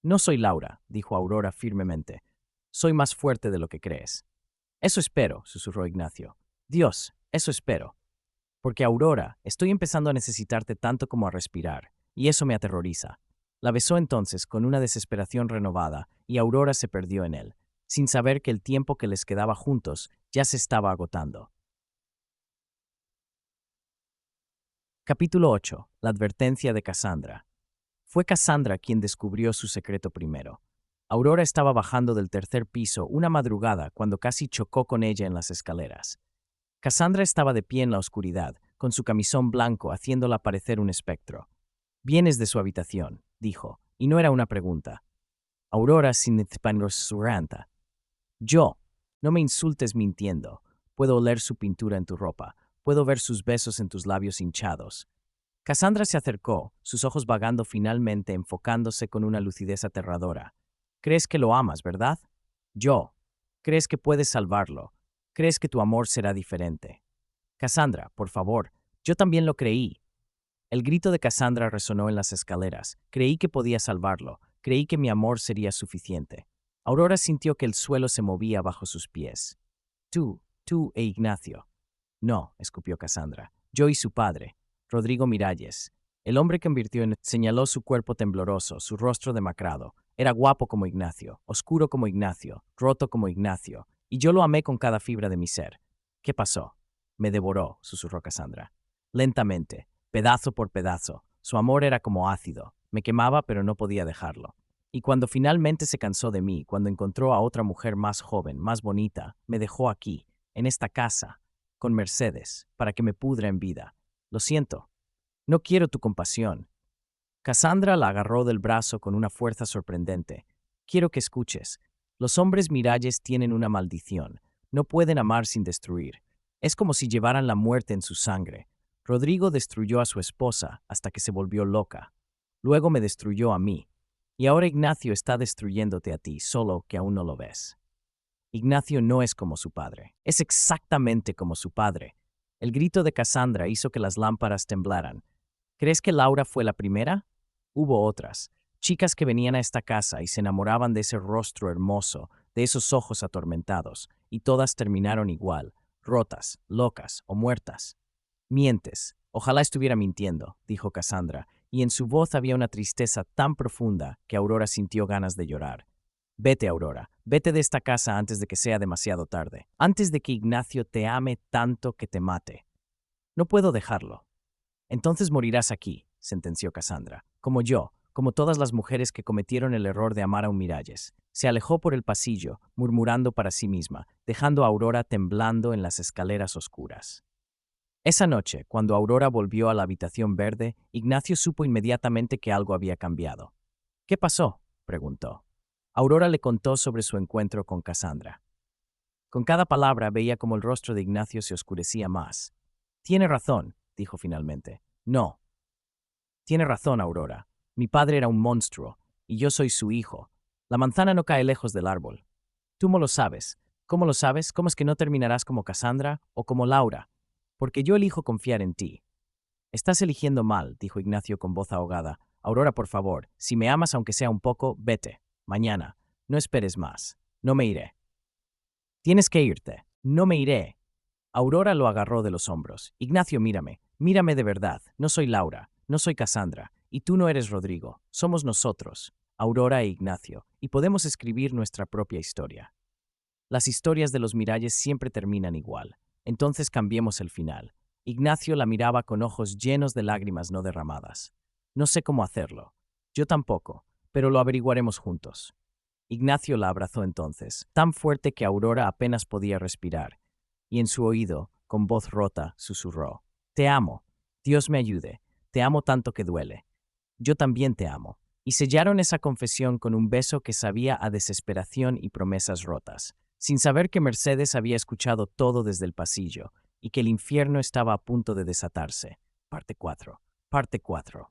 «No soy Laura», dijo Aurora firmemente. «Soy más fuerte de lo que crees». «Eso espero», susurró Ignacio. «Dios, eso espero. Porque Aurora, estoy empezando a necesitarte tanto como a respirar, y eso me aterroriza». La besó entonces con una desesperación renovada, y Aurora se perdió en él, sin saber que el tiempo que les quedaba juntos ya se estaba agotando. Capítulo 8. La advertencia de Cassandra. Fue Cassandra quien descubrió su secreto primero. Aurora estaba bajando del tercer piso una madrugada cuando casi chocó con ella en las escaleras. Cassandra estaba de pie en la oscuridad, con su camisón blanco haciéndola parecer un espectro. «Vienes de su habitación», dijo, y no era una pregunta. Aurora sin surranta. «Yo. No me insultes mintiendo. Puedo oler su pintura en tu ropa. Puedo ver sus besos en tus labios hinchados». Cassandra se acercó, sus ojos vagando finalmente enfocándose con una lucidez aterradora. «Crees que lo amas, ¿verdad? Yo. ¿Crees que puedes salvarlo? ¿Crees que tu amor será diferente?» «Cassandra, por favor. Yo también lo creí». El grito de Cassandra resonó en las escaleras. «Creí que podía salvarlo. Creí que mi amor sería suficiente». Aurora sintió que el suelo se movía bajo sus pies. Tú e Ignacio». «No», escupió Cassandra. «Yo y su padre, Rodrigo Miralles. El hombre que convirtió en...». Señaló su cuerpo tembloroso, su rostro demacrado. Era guapo como Ignacio, oscuro como Ignacio, roto como Ignacio, y yo lo amé con cada fibra de mi ser. «¿Qué pasó?» «Me devoró», susurró Cassandra. «Lentamente, pedazo por pedazo. Su amor era como ácido. Me quemaba, pero no podía dejarlo. Y cuando finalmente se cansó de mí, cuando encontró a otra mujer más joven, más bonita, me dejó aquí, en esta casa, con Mercedes, para que me pudra en vida. Lo siento. No quiero tu compasión». Cassandra la agarró del brazo con una fuerza sorprendente. «Quiero que escuches. Los hombres Miralles tienen una maldición. No pueden amar sin destruir. Es como si llevaran la muerte en su sangre. Rodrigo destruyó a su esposa hasta que se volvió loca. Luego me destruyó a mí. Y ahora Ignacio está destruyéndote a ti, solo que aún no lo ves. Ignacio no es como su padre. Es exactamente como su padre. El grito de Cassandra hizo que las lámparas temblaran. ¿Crees que Laura fue la primera? Hubo otras. Chicas que venían a esta casa y se enamoraban de ese rostro hermoso, de esos ojos atormentados, y todas terminaron igual, rotas, locas o muertas. Mientes. Ojalá estuviera mintiendo, dijo Cassandra, y en su voz había una tristeza tan profunda que Aurora sintió ganas de llorar. Vete, Aurora, vete de esta casa antes de que sea demasiado tarde, antes de que Ignacio te ame tanto que te mate. No puedo dejarlo. Entonces morirás aquí, sentenció Cassandra, como yo, como todas las mujeres que cometieron el error de amar a un Miralles. Se alejó por el pasillo, murmurando para sí misma, dejando a Aurora temblando en las escaleras oscuras. Esa noche, cuando Aurora volvió a la habitación verde, Ignacio supo inmediatamente que algo había cambiado. ¿Qué pasó?, preguntó. Aurora le contó sobre su encuentro con Cassandra. Con cada palabra veía como el rostro de Ignacio se oscurecía más. Tiene razón, dijo finalmente. No. Tiene razón, Aurora. Mi padre era un monstruo, y yo soy su hijo. La manzana no cae lejos del árbol. Tú me lo sabes. ¿Cómo lo sabes? ¿Cómo es que no terminarás como Cassandra o como Laura? Porque yo elijo confiar en ti. Estás eligiendo mal, dijo Ignacio con voz ahogada. Aurora, por favor, si me amas aunque sea un poco, vete. Mañana. No esperes más. No me iré. Tienes que irte. No me iré. Aurora lo agarró de los hombros. Ignacio, mírame. Mírame de verdad. No soy Laura. No soy Cassandra. Y tú no eres Rodrigo. Somos nosotros, Aurora e Ignacio, y podemos escribir nuestra propia historia. Las historias de los Miralles siempre terminan igual. Entonces cambiemos el final. Ignacio la miraba con ojos llenos de lágrimas no derramadas. No sé cómo hacerlo. Yo tampoco, pero lo averiguaremos juntos. Ignacio la abrazó entonces, tan fuerte que Aurora apenas podía respirar, y en su oído, con voz rota, susurró. Te amo. Dios me ayude. Te amo tanto que duele. Yo también te amo. Y sellaron esa confesión con un beso que sabía a desesperación y promesas rotas, sin saber que Mercedes había escuchado todo desde el pasillo y que el infierno estaba a punto de desatarse. Parte 4. Parte 4.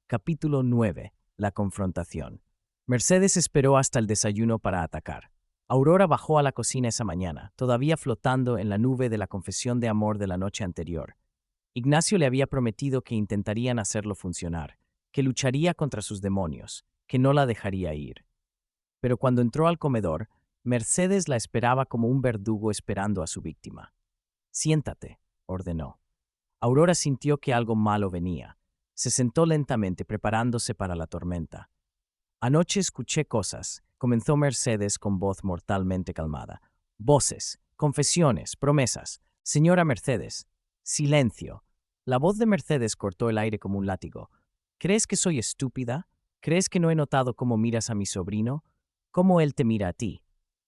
Capítulo 9. La confrontación. Mercedes esperó hasta el desayuno para atacar. Aurora bajó a la cocina esa mañana, todavía flotando en la nube de la confesión de amor de la noche anterior. Ignacio le había prometido que intentarían hacerlo funcionar, que lucharía contra sus demonios, que no la dejaría ir. Pero cuando entró al comedor, Mercedes la esperaba como un verdugo esperando a su víctima. Siéntate, ordenó. Aurora sintió que algo malo venía. Se sentó lentamente, preparándose para la tormenta. Anoche escuché cosas, comenzó Mercedes con voz mortalmente calmada. Voces, confesiones, promesas. Señora Mercedes. Silencio. La voz de Mercedes cortó el aire como un látigo. ¿Crees que soy estúpida? ¿Crees que no he notado cómo miras a mi sobrino? ¿Cómo él te mira a ti?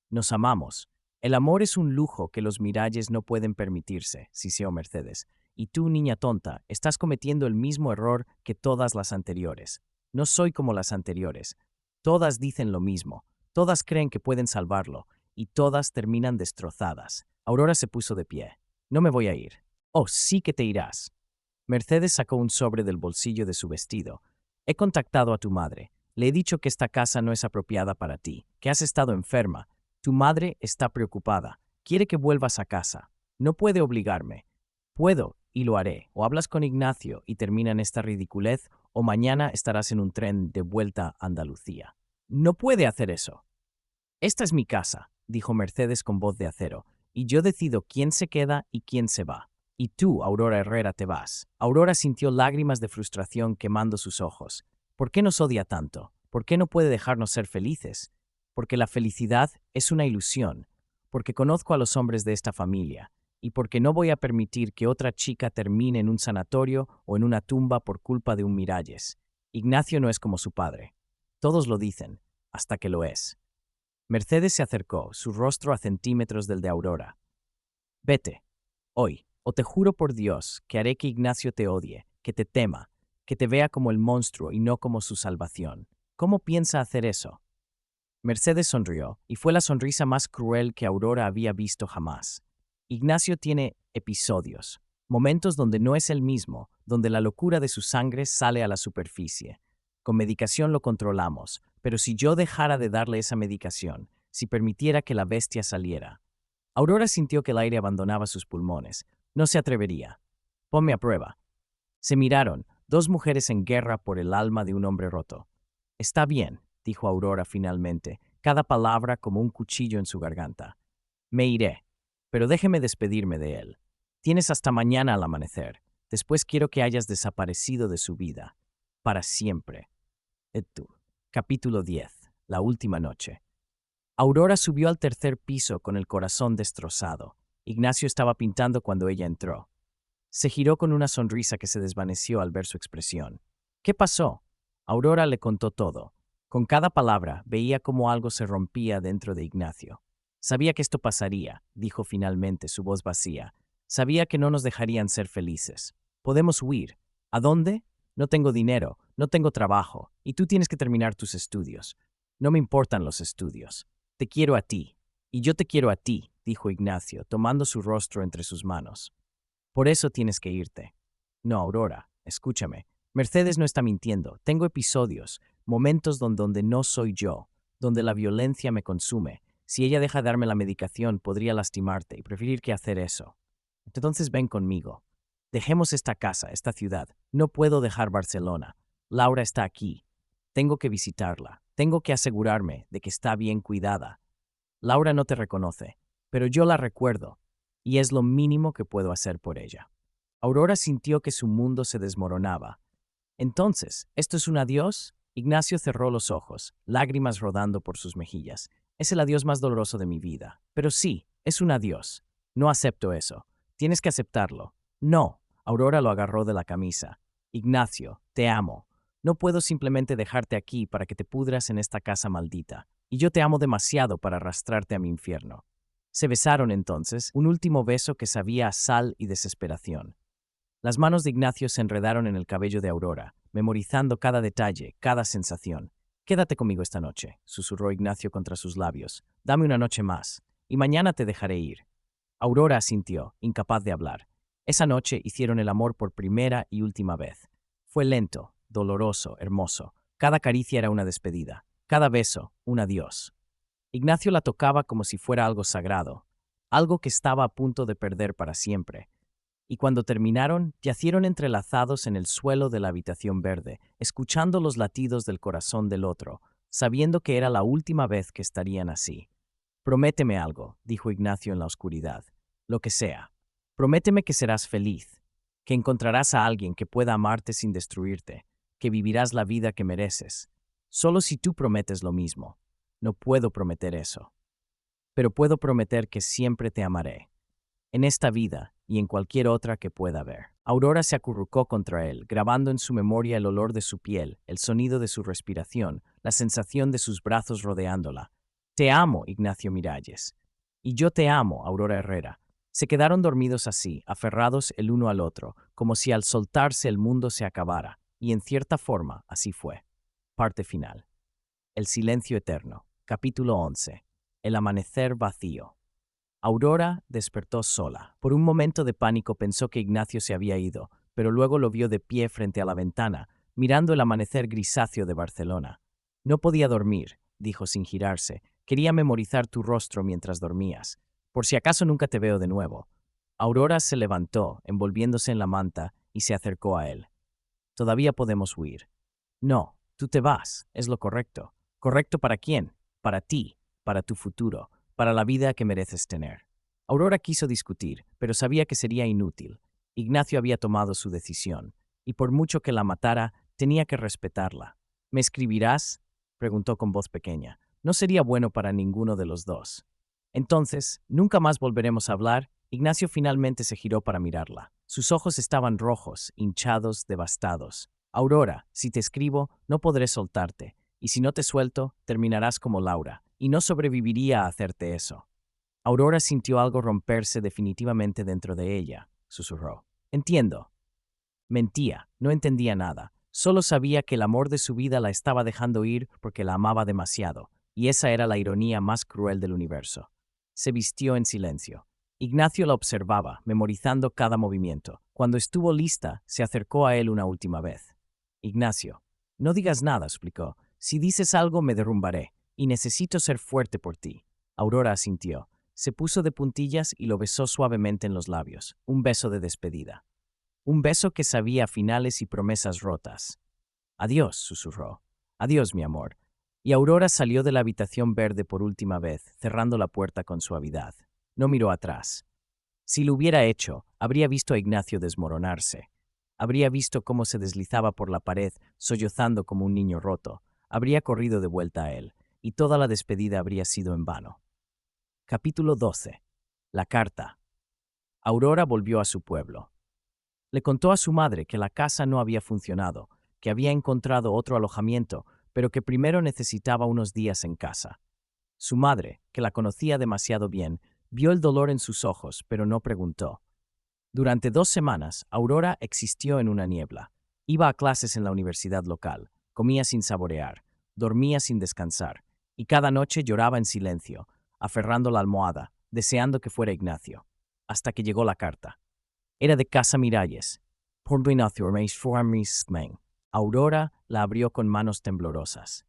Nos amamos. El amor es un lujo que los Miralles no pueden permitirse, siseó Mercedes. Y tú, niña tonta, estás cometiendo el mismo error que todas las anteriores. No soy como las anteriores. Todas dicen lo mismo. Todas creen que pueden salvarlo. Y todas terminan destrozadas. Aurora se puso de pie. No me voy a ir. Oh, sí que te irás. Mercedes sacó un sobre del bolsillo de su vestido. He contactado a tu madre. Le he dicho que esta casa no es apropiada para ti, que has estado enferma. Tu madre está preocupada. Quiere que vuelvas a casa. No puede obligarme. Puedo, y lo haré. O hablas con Ignacio y terminan esta ridiculez, o mañana estarás en un tren de vuelta a Andalucía. No puede hacer eso. Esta es mi casa, dijo Mercedes con voz de acero, y yo decido quién se queda y quién se va. Y tú, Aurora Herrera, te vas. Aurora sintió lágrimas de frustración quemando sus ojos. ¿Por qué nos odia tanto? ¿Por qué no puede dejarnos ser felices? Porque la felicidad es una ilusión. Porque conozco a los hombres de esta familia. Y porque no voy a permitir que otra chica termine en un sanatorio o en una tumba por culpa de un Miralles. Ignacio no es como su padre. Todos lo dicen, hasta que lo es. Mercedes se acercó, su rostro a centímetros del de Aurora. Vete, hoy. O te juro por Dios que haré que Ignacio te odie, que te tema, que te vea como el monstruo y no como su salvación. ¿Cómo piensa hacer eso? Mercedes sonrió, y fue la sonrisa más cruel que Aurora había visto jamás. Ignacio tiene episodios. Momentos donde no es el mismo, donde la locura de su sangre sale a la superficie. Con medicación lo controlamos, pero si yo dejara de darle esa medicación, si permitiera que la bestia saliera. Aurora sintió que el aire abandonaba sus pulmones. No se atrevería. Ponme a prueba. Se miraron, dos mujeres en guerra por el alma de un hombre roto. Está bien, dijo Aurora finalmente, cada palabra como un cuchillo en su garganta. Me iré, pero déjeme despedirme de él. Tienes hasta mañana al amanecer. Después quiero que hayas desaparecido de su vida. Para siempre. Tú. Capítulo 10. La última noche. Aurora subió al tercer piso con el corazón destrozado. Ignacio estaba pintando cuando ella entró. Se giró con una sonrisa que se desvaneció al ver su expresión. ¿Qué pasó? Aurora le contó todo. Con cada palabra veía cómo algo se rompía dentro de Ignacio. Sabía que esto pasaría, dijo finalmente, su voz vacía. Sabía que no nos dejarían ser felices. Podemos huir. ¿A dónde? No tengo dinero, no tengo trabajo, y tú tienes que terminar tus estudios. No me importan los estudios. Te quiero a ti. Y yo te quiero a ti, dijo Ignacio, tomando su rostro entre sus manos. Por eso tienes que irte. No, Aurora, escúchame. Mercedes no está mintiendo. Tengo episodios, momentos donde no soy yo, donde la violencia me consume. Si ella deja de darme la medicación, podría lastimarte y preferir que hacer eso. Entonces ven conmigo. Dejemos esta casa, esta ciudad. No puedo dejar Barcelona. Laura está aquí. Tengo que visitarla. Tengo que asegurarme de que está bien cuidada. Laura no te reconoce, pero yo la recuerdo, y es lo mínimo que puedo hacer por ella. Aurora sintió que su mundo se desmoronaba. Entonces, ¿esto es un adiós? Ignacio cerró los ojos, lágrimas rodando por sus mejillas. Es el adiós más doloroso de mi vida. Pero sí, es un adiós. No acepto eso. Tienes que aceptarlo. No. Aurora lo agarró de la camisa. Ignacio, te amo. No puedo simplemente dejarte aquí para que te pudras en esta casa maldita. Y yo te amo demasiado para arrastrarte a mi infierno. Se besaron entonces, un último beso que sabía a sal y desesperación. Las manos de Ignacio se enredaron en el cabello de Aurora, memorizando cada detalle, cada sensación. Quédate conmigo esta noche, susurró Ignacio contra sus labios. Dame una noche más, y mañana te dejaré ir. Aurora asintió, incapaz de hablar. Esa noche hicieron el amor por primera y última vez. Fue lento, doloroso, hermoso. Cada caricia era una despedida, cada beso, un adiós. Ignacio la tocaba como si fuera algo sagrado, algo que estaba a punto de perder para siempre. Y cuando terminaron, yacieron entrelazados en el suelo de la habitación verde, escuchando los latidos del corazón del otro, sabiendo que era la última vez que estarían así. Prométeme algo, dijo Ignacio en la oscuridad. Lo que sea. Prométeme que serás feliz, que encontrarás a alguien que pueda amarte sin destruirte, que vivirás la vida que mereces. Solo si tú prometes lo mismo. No puedo prometer eso. Pero puedo prometer que siempre te amaré. En esta vida y en cualquier otra que pueda haber. Aurora se acurrucó contra él, grabando en su memoria el olor de su piel, el sonido de su respiración, la sensación de sus brazos rodeándola. Te amo, Ignacio Miralles. Y yo te amo, Aurora Herrera. Se quedaron dormidos así, aferrados el uno al otro, como si al soltarse el mundo se acabara, y en cierta forma así fue. Parte final. El silencio eterno. Capítulo 11. El amanecer vacío. Aurora despertó sola. Por un momento de pánico pensó que Ignacio se había ido, pero luego lo vio de pie frente a la ventana, mirando el amanecer grisáceo de Barcelona. No podía dormir, dijo sin girarse. Quería memorizar tu rostro mientras dormías. Por si acaso nunca te veo de nuevo. Aurora se levantó, envolviéndose en la manta, y se acercó a él. Todavía podemos huir. No, tú te vas, es lo correcto. ¿Correcto para quién? Para ti, para tu futuro, para la vida que mereces tener. Aurora quiso discutir, pero sabía que sería inútil. Ignacio había tomado su decisión, y por mucho que la matara, tenía que respetarla. ¿Me escribirás?, preguntó con voz pequeña. No sería bueno para ninguno de los dos. Entonces, ¿nunca más volveremos a hablar? Ignacio finalmente se giró para mirarla. Sus ojos estaban rojos, hinchados, devastados. Aurora, si te escribo, no podré soltarte, y si no te suelto, terminarás como Laura, y no sobreviviría a hacerte eso. Aurora sintió algo romperse definitivamente dentro de ella, susurró. Entiendo. Mentía, no entendía nada. Solo sabía que el amor de su vida la estaba dejando ir porque la amaba demasiado, y esa era la ironía más cruel del universo. Se vistió en silencio. Ignacio la observaba, memorizando cada movimiento. Cuando estuvo lista, se acercó a él una última vez. Ignacio, no digas nada, suplicó. Si dices algo, me derrumbaré, y necesito ser fuerte por ti. Aurora asintió. Se puso de puntillas y lo besó suavemente en los labios. Un beso de despedida. Un beso que sabía a finales y promesas rotas. Adiós, susurró. Adiós, mi amor. Y Aurora salió de la habitación verde por última vez, cerrando la puerta con suavidad. No miró atrás. Si lo hubiera hecho, habría visto a Ignacio desmoronarse. Habría visto cómo se deslizaba por la pared, sollozando como un niño roto. Habría corrido de vuelta a él, y toda la despedida habría sido en vano. Capítulo 12. La carta. Aurora volvió a su pueblo. Le contó a su madre que la casa no había funcionado, que había encontrado otro alojamiento, pero que primero necesitaba unos días en casa. Su madre, que la conocía demasiado bien, vio el dolor en sus ojos, pero no preguntó. Durante 2 semanas, Aurora existió en una niebla. Iba a clases en la universidad local, comía sin saborear, dormía sin descansar, y cada noche lloraba en silencio, aferrando la almohada, deseando que fuera Ignacio, hasta que llegó la carta. Era de Casa Miralles. Aurora la abrió con manos temblorosas.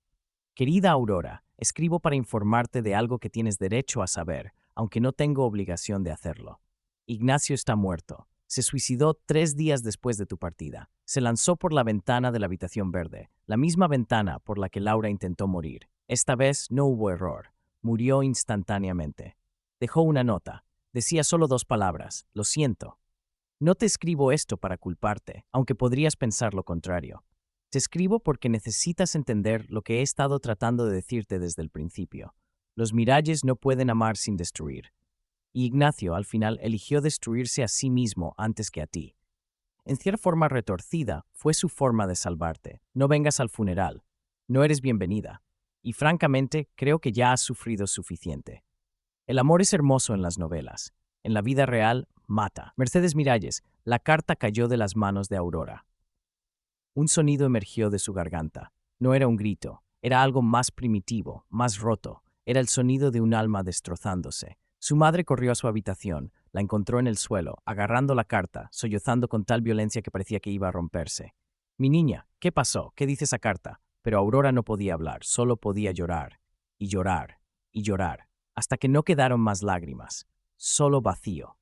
Querida Aurora, escribo para informarte de algo que tienes derecho a saber, aunque no tengo obligación de hacerlo. Ignacio está muerto. Se suicidó 3 días después de tu partida. Se lanzó por la ventana de la habitación verde, la misma ventana por la que Laura intentó morir. Esta vez no hubo error. Murió instantáneamente. Dejó una nota. Decía solo 2 palabras. Lo siento. No te escribo esto para culparte, aunque podrías pensar lo contrario. Te escribo porque necesitas entender lo que he estado tratando de decirte desde el principio. Los Miralles no pueden amar sin destruir. Y Ignacio, al final, eligió destruirse a sí mismo antes que a ti. En cierta forma retorcida, fue su forma de salvarte. No vengas al funeral. No eres bienvenida. Y francamente, creo que ya has sufrido suficiente. El amor es hermoso en las novelas. En la vida real, mata. Mercedes Miralles, la carta cayó de las manos de Aurora. Un sonido emergió de su garganta. No era un grito, era algo más primitivo, más roto. Era el sonido de un alma destrozándose. Su madre corrió a su habitación, la encontró en el suelo, agarrando la carta, sollozando con tal violencia que parecía que iba a romperse. Mi niña, ¿qué pasó? ¿Qué dice esa carta? Pero Aurora no podía hablar, solo podía llorar, y llorar, y llorar, hasta que no quedaron más lágrimas, solo vacío.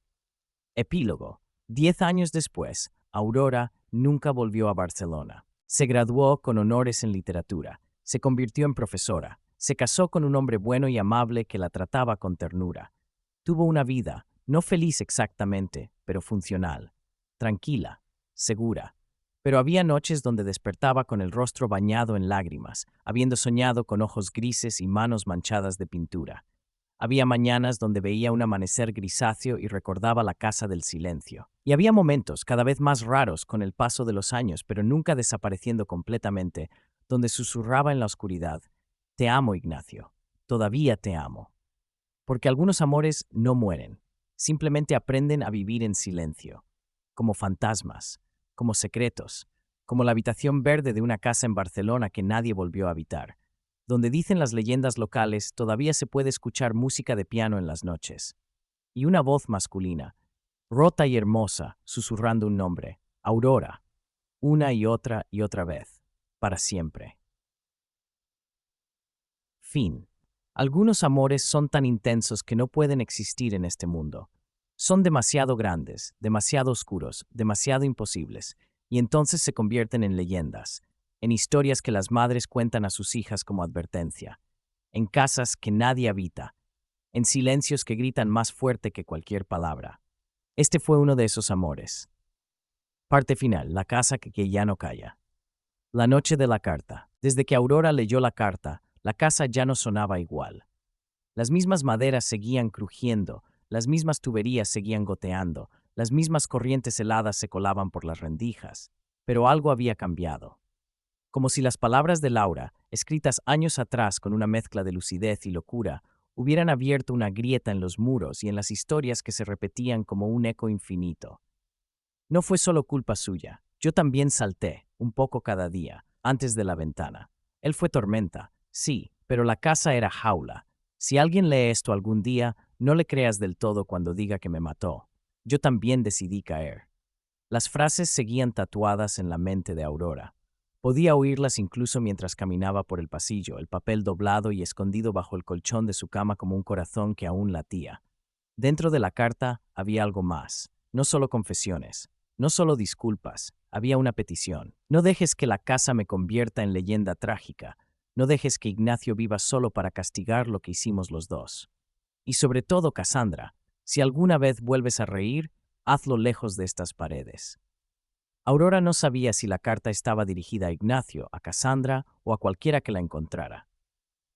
Epílogo. 10 años después, Aurora nunca volvió a Barcelona. Se graduó con honores en literatura, se convirtió en profesora, se casó con un hombre bueno y amable que la trataba con ternura. Tuvo una vida, no feliz exactamente, pero funcional, tranquila, segura. Pero había noches donde despertaba con el rostro bañado en lágrimas, habiendo soñado con ojos grises y manos manchadas de pintura. Había mañanas donde veía un amanecer grisáceo y recordaba la casa del silencio. Y había momentos cada vez más raros con el paso de los años, pero nunca desapareciendo completamente, donde susurraba en la oscuridad: Te amo, Ignacio. Todavía te amo. Porque algunos amores no mueren, simplemente aprenden a vivir en silencio, como fantasmas, como secretos, como la habitación verde de una casa en Barcelona que nadie volvió a habitar. Donde dicen las leyendas locales, todavía se puede escuchar música de piano en las noches. Y una voz masculina, rota y hermosa, susurrando un nombre: Aurora, una y otra vez, para siempre. Fin. Algunos amores son tan intensos que no pueden existir en este mundo. Son demasiado grandes, demasiado oscuros, demasiado imposibles, y entonces se convierten en leyendas, en historias que las madres cuentan a sus hijas como advertencia, en casas que nadie habita, en silencios que gritan más fuerte que cualquier palabra. Este fue uno de esos amores. Parte final: la casa que ya no calla. La noche de la carta. Desde que Aurora leyó la carta, la casa ya no sonaba igual. Las mismas maderas seguían crujiendo, las mismas tuberías seguían goteando, las mismas corrientes heladas se colaban por las rendijas, pero algo había cambiado. Como si las palabras de Laura, escritas años atrás con una mezcla de lucidez y locura, hubieran abierto una grieta en los muros y en las historias que se repetían como un eco infinito. No fue solo culpa suya. Yo también salté, un poco cada día, antes de la ventana. Él fue tormenta, sí, pero la casa era jaula. Si alguien lee esto algún día, no le creas del todo cuando diga que me mató. Yo también decidí caer. Las frases seguían tatuadas en la mente de Aurora. Podía oírlas incluso mientras caminaba por el pasillo, el papel doblado y escondido bajo el colchón de su cama como un corazón que aún latía. Dentro de la carta había algo más, no solo confesiones, no solo disculpas, había una petición. No dejes que la casa me convierta en leyenda trágica, no dejes que Ignacio viva solo para castigar lo que hicimos los dos. Y sobre todo, Cassandra, si alguna vez vuelves a reír, hazlo lejos de estas paredes. Aurora no sabía si la carta estaba dirigida a Ignacio, a Cassandra o a cualquiera que la encontrara.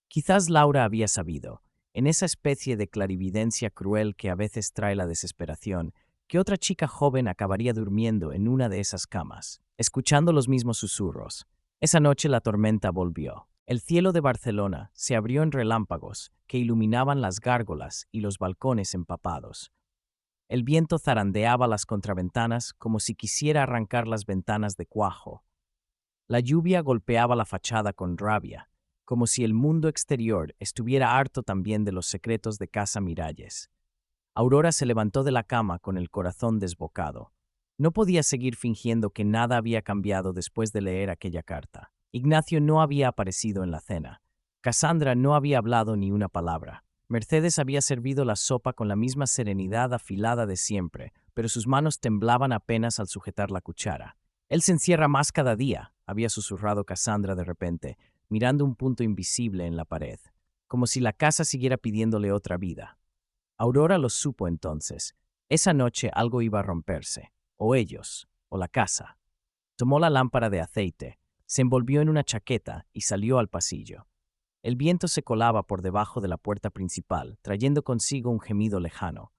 Quizás Laura había sabido, en esa especie de clarividencia cruel que a veces trae la desesperación, que otra chica joven acabaría durmiendo en una de esas camas, escuchando los mismos susurros. Esa noche la tormenta volvió. El cielo de Barcelona se abrió en relámpagos que iluminaban las gárgolas y los balcones empapados. El viento zarandeaba las contraventanas como si quisiera arrancar las ventanas de cuajo. La lluvia golpeaba la fachada con rabia, como si el mundo exterior estuviera harto también de los secretos de Casa Miralles. Aurora se levantó de la cama con el corazón desbocado. No podía seguir fingiendo que nada había cambiado después de leer aquella carta. Ignacio no había aparecido en la cena. Cassandra no había hablado ni una palabra. Mercedes había servido la sopa con la misma serenidad afilada de siempre, pero sus manos temblaban apenas al sujetar la cuchara. Él se encierra más cada día, había susurrado Cassandra de repente, mirando un punto invisible en la pared, como si la casa siguiera pidiéndole otra vida. Aurora lo supo entonces. Esa noche algo iba a romperse, o ellos, o la casa. Tomó la lámpara de aceite, se envolvió en una chaqueta y salió al pasillo. El viento se colaba por debajo de la puerta principal, trayendo consigo un gemido lejano.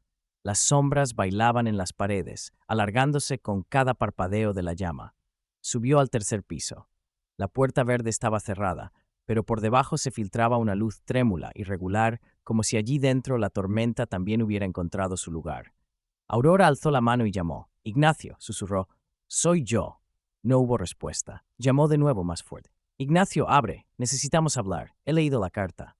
Las sombras bailaban en las paredes, alargándose con cada parpadeo de la llama. Subió al tercer piso. La puerta verde estaba cerrada, pero por debajo se filtraba una luz trémula, irregular, como si allí dentro la tormenta también hubiera encontrado su lugar. Aurora alzó la mano y llamó. Ignacio, susurró. Soy yo. No hubo respuesta. Llamó de nuevo más fuerte. Ignacio, abre. Necesitamos hablar. He leído la carta.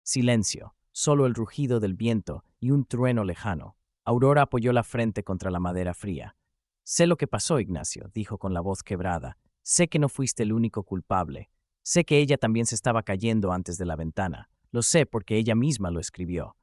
Silencio. Solo el rugido del viento y un trueno lejano. Aurora apoyó la frente contra la madera fría. Sé lo que pasó, Ignacio, dijo con la voz quebrada. Sé que no fuiste el único culpable. Sé que ella también se estaba cayendo antes de la ventana. Lo sé porque ella misma lo escribió.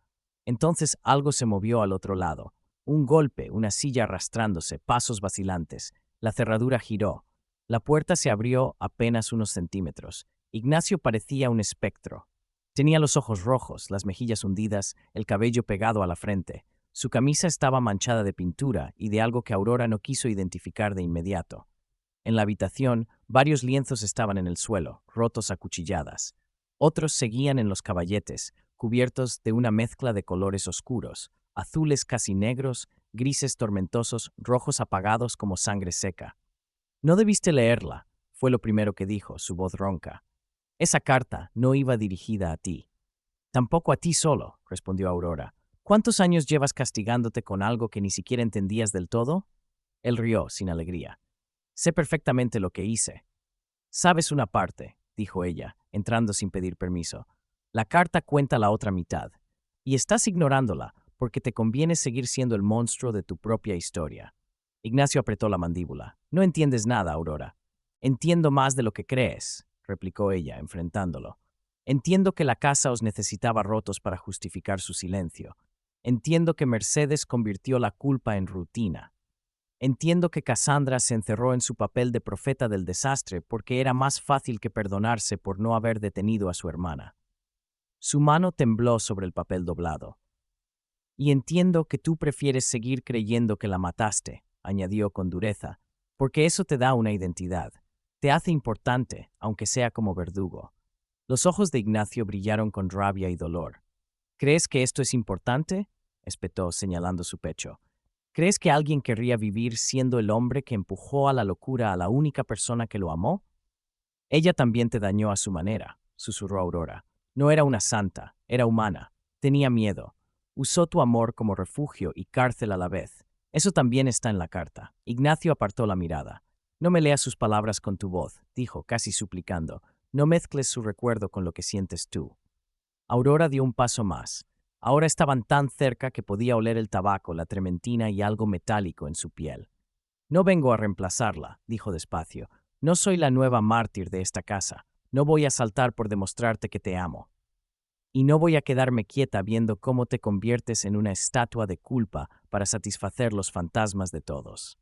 Entonces algo se movió al otro lado. Un golpe, una silla arrastrándose, pasos vacilantes. La cerradura giró. La puerta se abrió apenas unos centímetros. Ignacio parecía un espectro. Tenía los ojos rojos, las mejillas hundidas, el cabello pegado a la frente. Su camisa estaba manchada de pintura y de algo que Aurora no quiso identificar de inmediato. En la habitación, varios lienzos estaban en el suelo, rotos a cuchilladas. Otros seguían en los caballetes, cubiertos de una mezcla de colores oscuros, azules casi negros, grises tormentosos, rojos apagados como sangre seca. No debiste leerla, fue lo primero que dijo, su voz ronca. Esa carta no iba dirigida a ti. Tampoco a ti solo, respondió Aurora. ¿Cuántos años llevas castigándote con algo que ni siquiera entendías del todo? Él rió, sin alegría. Sé perfectamente lo que hice. Sabes una parte, dijo ella, entrando sin pedir permiso. La carta cuenta la otra mitad. Y estás ignorándola porque te conviene seguir siendo el monstruo de tu propia historia. Ignacio apretó la mandíbula. No entiendes nada, Aurora. Entiendo más de lo que crees, replicó ella, enfrentándolo. Entiendo que la casa os necesitaba rotos para justificar su silencio. Entiendo que Mercedes convirtió la culpa en rutina. Entiendo que Cassandra se encerró en su papel de profeta del desastre porque era más fácil que perdonarse por no haber detenido a su hermana. Su mano tembló sobre el papel doblado. Y entiendo que tú prefieres seguir creyendo que la mataste, añadió con dureza, porque eso te da una identidad. Te hace importante, aunque sea como verdugo. Los ojos de Ignacio brillaron con rabia y dolor. ¿Crees que esto es importante?, espetó, señalando su pecho. ¿Crees que alguien querría vivir siendo el hombre que empujó a la locura a la única persona que lo amó? Ella también te dañó a su manera, susurró Aurora. No era una santa, era humana. Tenía miedo. Usó tu amor como refugio y cárcel a la vez. Eso también está en la carta. Ignacio apartó la mirada. No me leas sus palabras con tu voz, dijo, casi suplicando. No mezcles su recuerdo con lo que sientes tú. Aurora dio un paso más. Ahora estaban tan cerca que podía oler el tabaco, la trementina y algo metálico en su piel. No vengo a reemplazarla, dijo despacio. No soy la nueva mártir de esta casa. No voy a saltar por demostrarte que te amo. Y no voy a quedarme quieta viendo cómo te conviertes en una estatua de culpa para satisfacer los fantasmas de todos.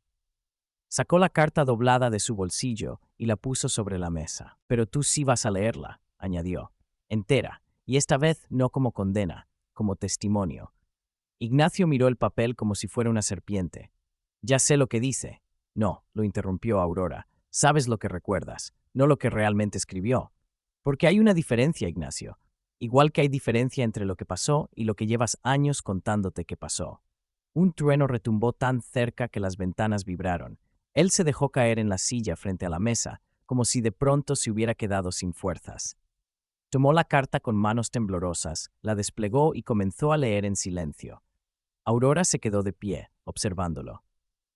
Sacó la carta doblada de su bolsillo y la puso sobre la mesa. Pero tú sí vas a leerla, añadió, entera, y esta vez no como condena, como testimonio. Ignacio miró el papel como si fuera una serpiente. Ya sé lo que dice. No, lo interrumpió Aurora. Sabes lo que recuerdas, no lo que realmente escribió. Porque hay una diferencia, Ignacio. Igual que hay diferencia entre lo que pasó y lo que llevas años contándote que pasó. Un trueno retumbó tan cerca que las ventanas vibraron. Él se dejó caer en la silla frente a la mesa, como si de pronto se hubiera quedado sin fuerzas. Tomó la carta con manos temblorosas, la desplegó y comenzó a leer en silencio. Aurora se quedó de pie, observándolo.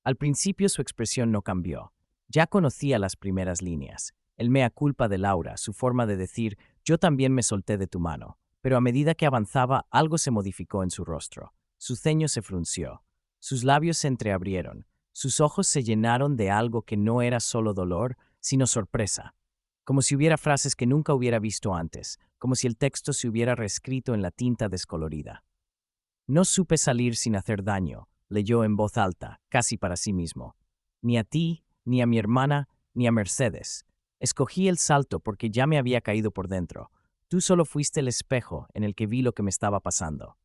Al principio su expresión no cambió. Ya conocía las primeras líneas. El mea culpa de Laura, su forma de decir, yo también me solté de tu mano. Pero a medida que avanzaba, algo se modificó en su rostro. Su ceño se frunció. Sus labios se entreabrieron. Sus ojos se llenaron de algo que no era solo dolor, sino sorpresa. Como si hubiera frases que nunca hubiera visto antes, como si el texto se hubiera reescrito en la tinta descolorida. No supe salir sin hacer daño, leyó en voz alta, casi para sí mismo. Ni a ti, ni a mi hermana, ni a Mercedes. Escogí el salto porque ya me había caído por dentro. Tú solo fuiste el espejo en el que vi lo que me estaba pasando.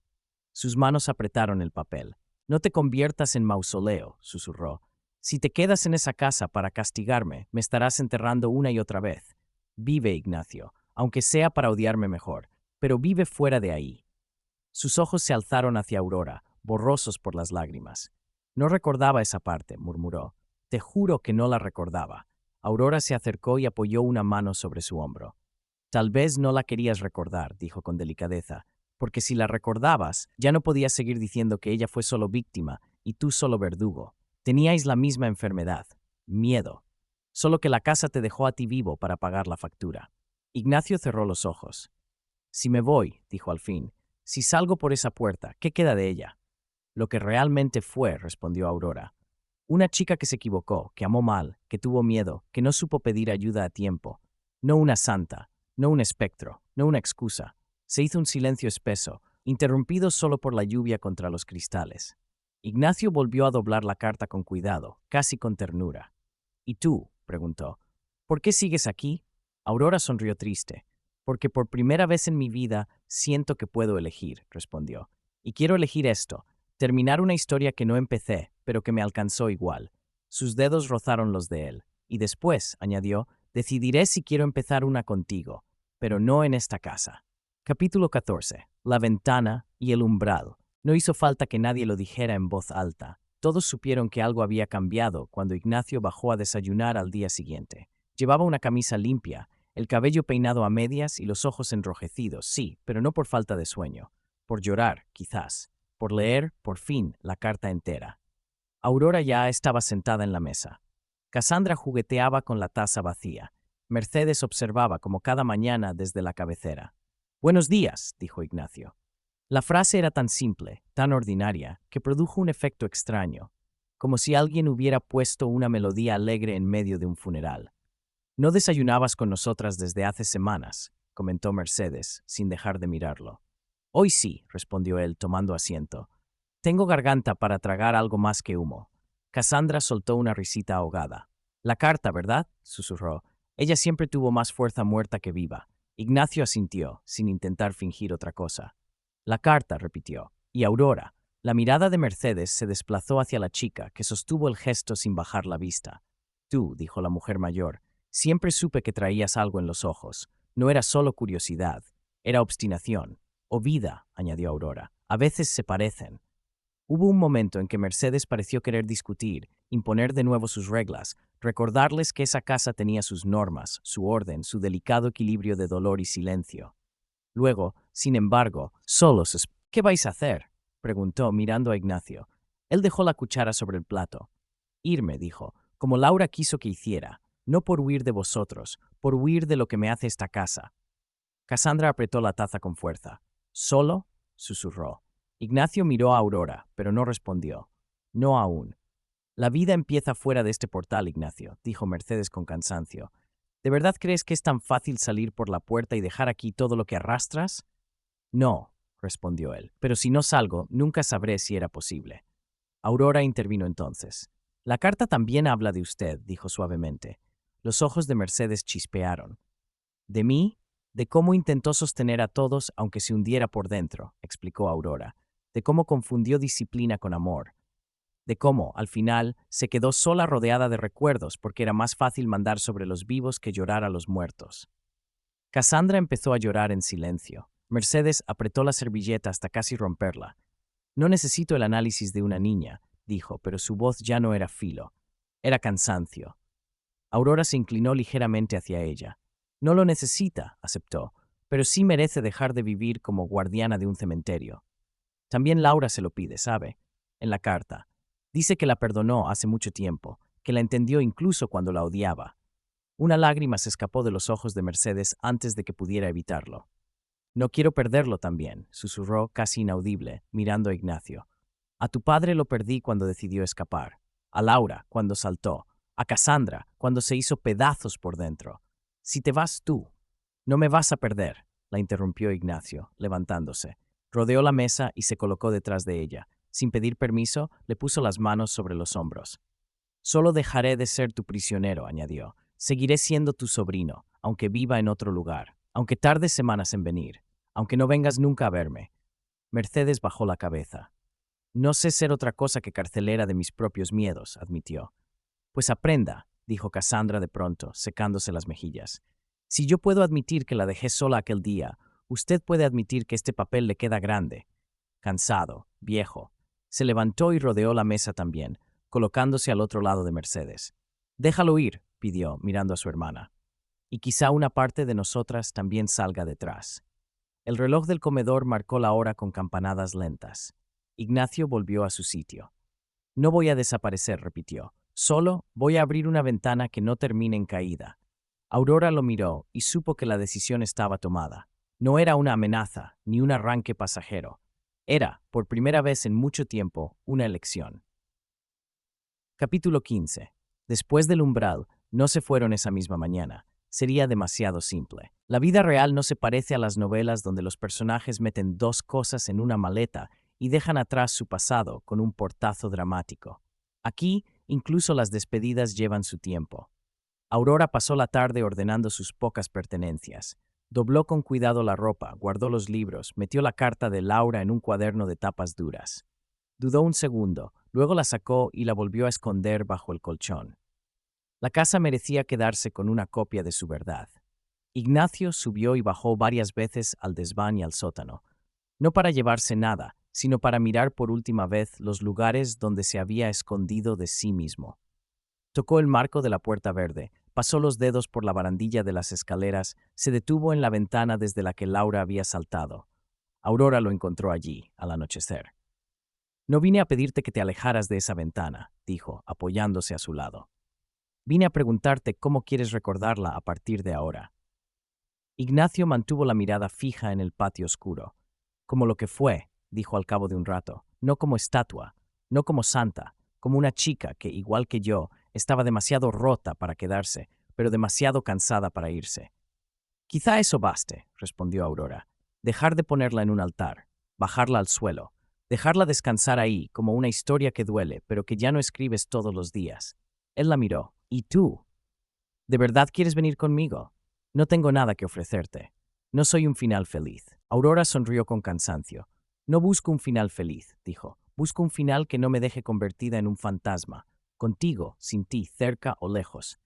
Sus manos apretaron el papel. No te conviertas en mausoleo, susurró. Si te quedas en esa casa para castigarme, me estarás enterrando una y otra vez. Vive, Ignacio, aunque sea para odiarme mejor, pero vive fuera de ahí. Sus ojos se alzaron hacia Aurora, borrosos por las lágrimas. No recordaba esa parte, murmuró. Te juro que no la recordaba. Aurora se acercó y apoyó una mano sobre su hombro. Tal vez no la querías recordar, dijo con delicadeza, porque si la recordabas, ya no podías seguir diciendo que ella fue solo víctima y tú solo verdugo. Teníais la misma enfermedad, miedo. Solo que la casa te dejó a ti vivo para pagar la factura. Ignacio cerró los ojos. Si me voy, dijo al fin, si salgo por esa puerta, ¿qué queda de ella? Lo que realmente fue, respondió Aurora. Una chica que se equivocó, que amó mal, que tuvo miedo, que no supo pedir ayuda a tiempo. No una santa, no un espectro, no una excusa. Se hizo un silencio espeso, interrumpido solo por la lluvia contra los cristales. Ignacio volvió a doblar la carta con cuidado, casi con ternura. ¿Y tú? Preguntó. ¿Por qué sigues aquí? Aurora sonrió triste. Porque por primera vez en mi vida siento que puedo elegir, respondió. Y quiero elegir esto, terminar una historia que no empecé, pero que me alcanzó igual. Sus dedos rozaron los de él. Y después, añadió, decidiré si quiero empezar una contigo, pero no en esta casa. Capítulo 14. La ventana y el umbral. No hizo falta que nadie lo dijera en voz alta. Todos supieron que algo había cambiado cuando Ignacio bajó a desayunar al día siguiente. Llevaba una camisa limpia, el cabello peinado a medias y los ojos enrojecidos, sí, pero no por falta de sueño. Por llorar, quizás. Por leer, por fin, la carta entera. Aurora ya estaba sentada en la mesa. Cassandra jugueteaba con la taza vacía. Mercedes observaba como cada mañana desde la cabecera. «Buenos días», dijo Ignacio. La frase era tan simple, tan ordinaria, que produjo un efecto extraño, como si alguien hubiera puesto una melodía alegre en medio de un funeral. «No desayunabas con nosotras desde hace semanas», comentó Mercedes, sin dejar de mirarlo. «Hoy sí», respondió él, tomando asiento. «Tengo garganta para tragar algo más que humo». Cassandra soltó una risita ahogada. «La carta, ¿verdad?», susurró. Ella siempre tuvo más fuerza muerta que viva. Ignacio asintió, sin intentar fingir otra cosa. «La carta», repitió. Y Aurora. La mirada de Mercedes se desplazó hacia la chica, que sostuvo el gesto sin bajar la vista. «Tú», dijo la mujer mayor, «siempre supe que traías algo en los ojos. No era solo curiosidad, era obstinación. O vida», añadió Aurora. «A veces se parecen». Hubo un momento en que Mercedes pareció querer discutir, imponer de nuevo sus reglas, recordarles que esa casa tenía sus normas, su orden, su delicado equilibrio de dolor y silencio. Luego, sin embargo, solos. «¿Qué vais a hacer?», preguntó, mirando a Ignacio. Él dejó la cuchara sobre el plato. «Irme», dijo, «como Laura quiso que hiciera, no por huir de vosotros, por huir de lo que me hace esta casa». Cassandra apretó la taza con fuerza. «¿Solo? susurró. Ignacio miró a Aurora, pero no respondió. No aún. La vida empieza fuera de este portal, Ignacio, dijo Mercedes con cansancio. ¿De verdad crees que es tan fácil salir por la puerta y dejar aquí todo lo que arrastras? No, respondió él, pero si no salgo, nunca sabré si era posible. Aurora intervino entonces. La carta también habla de usted, dijo suavemente. Los ojos de Mercedes chispearon. ¿De mí? De cómo intentó sostener a todos aunque se hundiera por dentro, explicó Aurora. De cómo confundió disciplina con amor. De cómo, al final, se quedó sola rodeada de recuerdos porque era más fácil mandar sobre los vivos que llorar a los muertos. Cassandra empezó a llorar en silencio. Mercedes apretó la servilleta hasta casi romperla. No necesito el análisis de una niña, dijo, pero su voz ya no era filo. Era cansancio. Aurora se inclinó ligeramente hacia ella. No lo necesita, aceptó, pero sí merece dejar de vivir como guardiana de un cementerio. También Laura se lo pide, ¿sabe? En la carta. Dice que la perdonó hace mucho tiempo, que la entendió incluso cuando la odiaba. Una lágrima se escapó de los ojos de Mercedes antes de que pudiera evitarlo. No quiero perderlo también, susurró casi inaudible, mirando a Ignacio. A tu padre lo perdí cuando decidió escapar. A Laura, cuando saltó. A Cassandra, cuando se hizo pedazos por dentro. Si te vas tú, no me vas a perder, la interrumpió Ignacio, levantándose. Rodeó la mesa y se colocó detrás de ella. Sin pedir permiso, le puso las manos sobre los hombros. Solo dejaré de ser tu prisionero, añadió. Seguiré siendo tu sobrino, aunque viva en otro lugar, aunque tarde semanas en venir, aunque no vengas nunca a verme. Mercedes bajó la cabeza. No sé ser otra cosa que carcelera de mis propios miedos, admitió. Pues aprenda, dijo Cassandra de pronto, secándose las mejillas. Si yo puedo admitir que la dejé sola aquel día, usted puede admitir que este papel le queda grande. Cansado, viejo. Se levantó y rodeó la mesa también, colocándose al otro lado de Mercedes. Déjalo ir, pidió, mirando a su hermana. Y quizá una parte de nosotras también salga detrás. El reloj del comedor marcó la hora con campanadas lentas. Ignacio volvió a su sitio. No voy a desaparecer, repitió. Solo voy a abrir una ventana que no termine en caída. Aurora lo miró y supo que la decisión estaba tomada. No era una amenaza, ni un arranque pasajero. Era, por primera vez en mucho tiempo, una elección. Capítulo 15. Después del umbral, no se fueron esa misma mañana. Sería demasiado simple. La vida real no se parece a las novelas donde los personajes meten dos cosas en una maleta y dejan atrás su pasado con un portazo dramático. Aquí, incluso las despedidas llevan su tiempo. Aurora pasó la tarde ordenando sus pocas pertenencias. Dobló con cuidado la ropa, guardó los libros, metió la carta de Laura en un cuaderno de tapas duras. Dudó un segundo, luego la sacó y la volvió a esconder bajo el colchón. La casa merecía quedarse con una copia de su verdad. Ignacio subió y bajó varias veces al desván y al sótano, no para llevarse nada, sino para mirar por última vez los lugares donde se había escondido de sí mismo. Tocó el marco de la puerta verde, pasó los dedos por la barandilla de las escaleras, se detuvo en la ventana desde la que Laura había saltado. Aurora lo encontró allí, al anochecer. No vine a pedirte que te alejaras de esa ventana, dijo, apoyándose a su lado. Vine a preguntarte cómo quieres recordarla a partir de ahora. Ignacio mantuvo la mirada fija en el patio oscuro. Como lo que fue, dijo al cabo de un rato, no como estatua, no como santa, como una chica que, igual que yo, estaba demasiado rota para quedarse, pero demasiado cansada para irse. Quizá eso baste, respondió Aurora. Dejar de ponerla en un altar, bajarla al suelo, dejarla descansar ahí como una historia que duele, pero que ya no escribes todos los días. Él la miró. ¿Y tú? ¿De verdad quieres venir conmigo? No tengo nada que ofrecerte. No soy un final feliz. Aurora sonrió con cansancio. No busco un final feliz, dijo. Busco un final que no me deje convertida en un fantasma. Contigo, sin ti, cerca o lejos.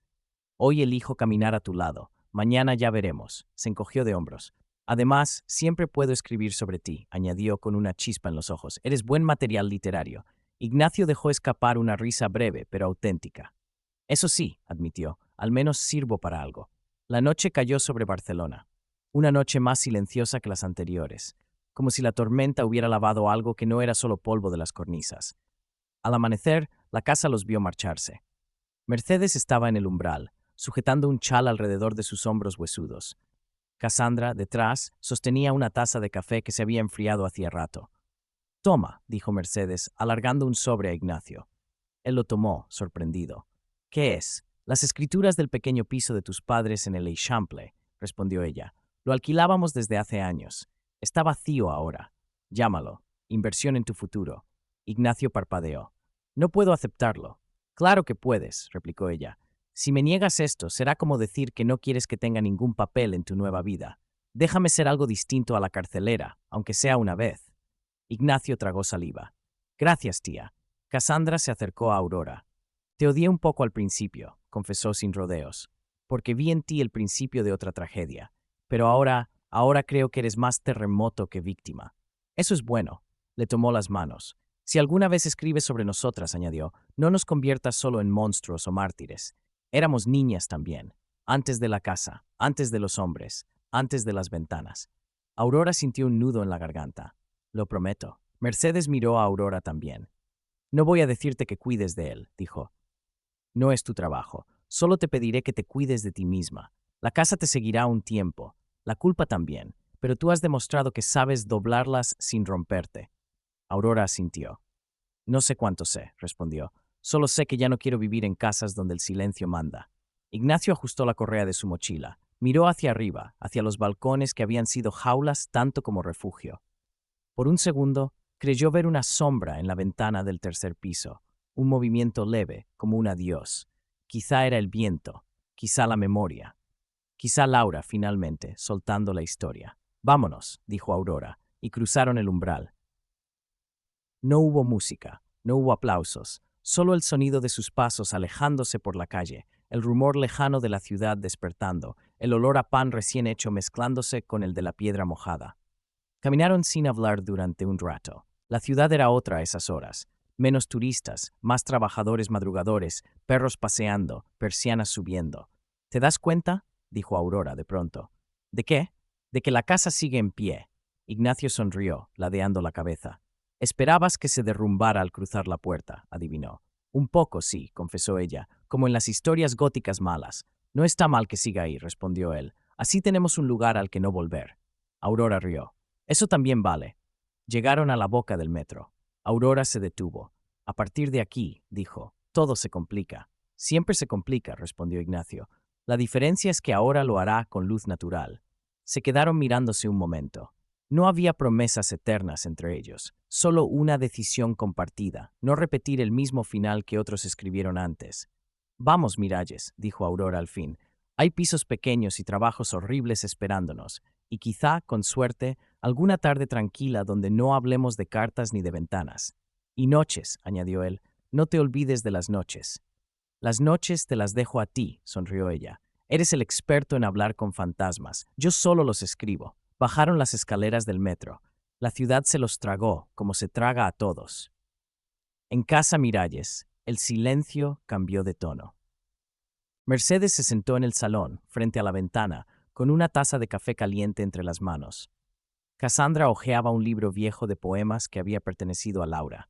Hoy elijo caminar a tu lado. Mañana ya veremos. Se encogió de hombros. Además, siempre puedo escribir sobre ti, añadió con una chispa en los ojos. Eres buen material literario. Ignacio dejó escapar una risa breve, pero auténtica. Eso sí, admitió, al menos sirvo para algo. La noche cayó sobre Barcelona. Una noche más silenciosa que las anteriores, como si la tormenta hubiera lavado algo que no era solo polvo de las cornisas. Al amanecer, la casa los vio marcharse. Mercedes estaba en el umbral, sujetando un chal alrededor de sus hombros huesudos. Cassandra, detrás, sostenía una taza de café que se había enfriado hacía rato. Toma, dijo Mercedes, alargando un sobre a Ignacio. Él lo tomó, sorprendido. ¿Qué es? Las escrituras del pequeño piso de tus padres en el Eixample, respondió ella. Lo alquilábamos desde hace años. Está vacío ahora. Llámalo. Inversión en tu futuro. Ignacio parpadeó. No puedo aceptarlo. Claro que puedes, replicó ella. Si me niegas esto, será como decir que no quieres que tenga ningún papel en tu nueva vida. Déjame ser algo distinto a la carcelera, aunque sea una vez. Ignacio tragó saliva. Gracias, tía. Cassandra se acercó a Aurora. Te odié un poco al principio, confesó sin rodeos, porque vi en ti el principio de otra tragedia. Pero ahora creo que eres más terremoto que víctima. Eso es bueno. Le tomó las manos. Si alguna vez escribes sobre nosotras, añadió, no nos conviertas solo en monstruos o mártires. Éramos niñas también, antes de la casa, antes de los hombres, antes de las ventanas. Aurora sintió un nudo en la garganta. Lo prometo. Mercedes miró a Aurora también. No voy a decirte que cuides de él, dijo. No es tu trabajo. Solo te pediré que te cuides de ti misma. La casa te seguirá un tiempo. La culpa también. Pero tú has demostrado que sabes doblarlas sin romperte. Aurora asintió. No sé cuánto sé, respondió. Solo sé que ya no quiero vivir en casas donde el silencio manda. Ignacio ajustó la correa de su mochila. Miró hacia arriba, hacia los balcones que habían sido jaulas tanto como refugio. Por un segundo, creyó ver una sombra en la ventana del tercer piso, un movimiento leve, como un adiós. Quizá era el viento, quizá la memoria, quizá Laura, finalmente, soltando la historia. Vámonos, dijo Aurora, y cruzaron el umbral. No hubo música, no hubo aplausos, solo el sonido de sus pasos alejándose por la calle, el rumor lejano de la ciudad despertando, el olor a pan recién hecho mezclándose con el de la piedra mojada. Caminaron sin hablar durante un rato. La ciudad era otra a esas horas. Menos turistas, más trabajadores madrugadores, perros paseando, persianas subiendo. ¿Te das cuenta? Dijo Aurora de pronto. ¿De qué? De que la casa sigue en pie. Ignacio sonrió, ladeando la cabeza. Esperabas que se derrumbara al cruzar la puerta, adivinó. Un poco, sí, confesó ella, como en las historias góticas malas. No está mal que siga ahí, respondió él. Así tenemos un lugar al que no volver. Aurora rió. Eso también vale. Llegaron a la boca del metro. Aurora se detuvo. A partir de aquí, dijo, todo se complica. Siempre se complica, respondió Ignacio. La diferencia es que ahora lo hará con luz natural. Se quedaron mirándose un momento. No había promesas eternas entre ellos, solo una decisión compartida, no repetir el mismo final que otros escribieron antes. Vamos, Miralles, dijo Aurora al fin. Hay pisos pequeños y trabajos horribles esperándonos, y quizá, con suerte, alguna tarde tranquila donde no hablemos de cartas ni de ventanas. Y noches, añadió él, no te olvides de las noches. Las noches te las dejo a ti, sonrió ella. Eres el experto en hablar con fantasmas. Yo solo los escribo. Bajaron las escaleras del metro. La ciudad se los tragó, como se traga a todos. En casa Miralles, el silencio cambió de tono. Mercedes se sentó en el salón, frente a la ventana, con una taza de café caliente entre las manos. Cassandra hojeaba un libro viejo de poemas que había pertenecido a Laura.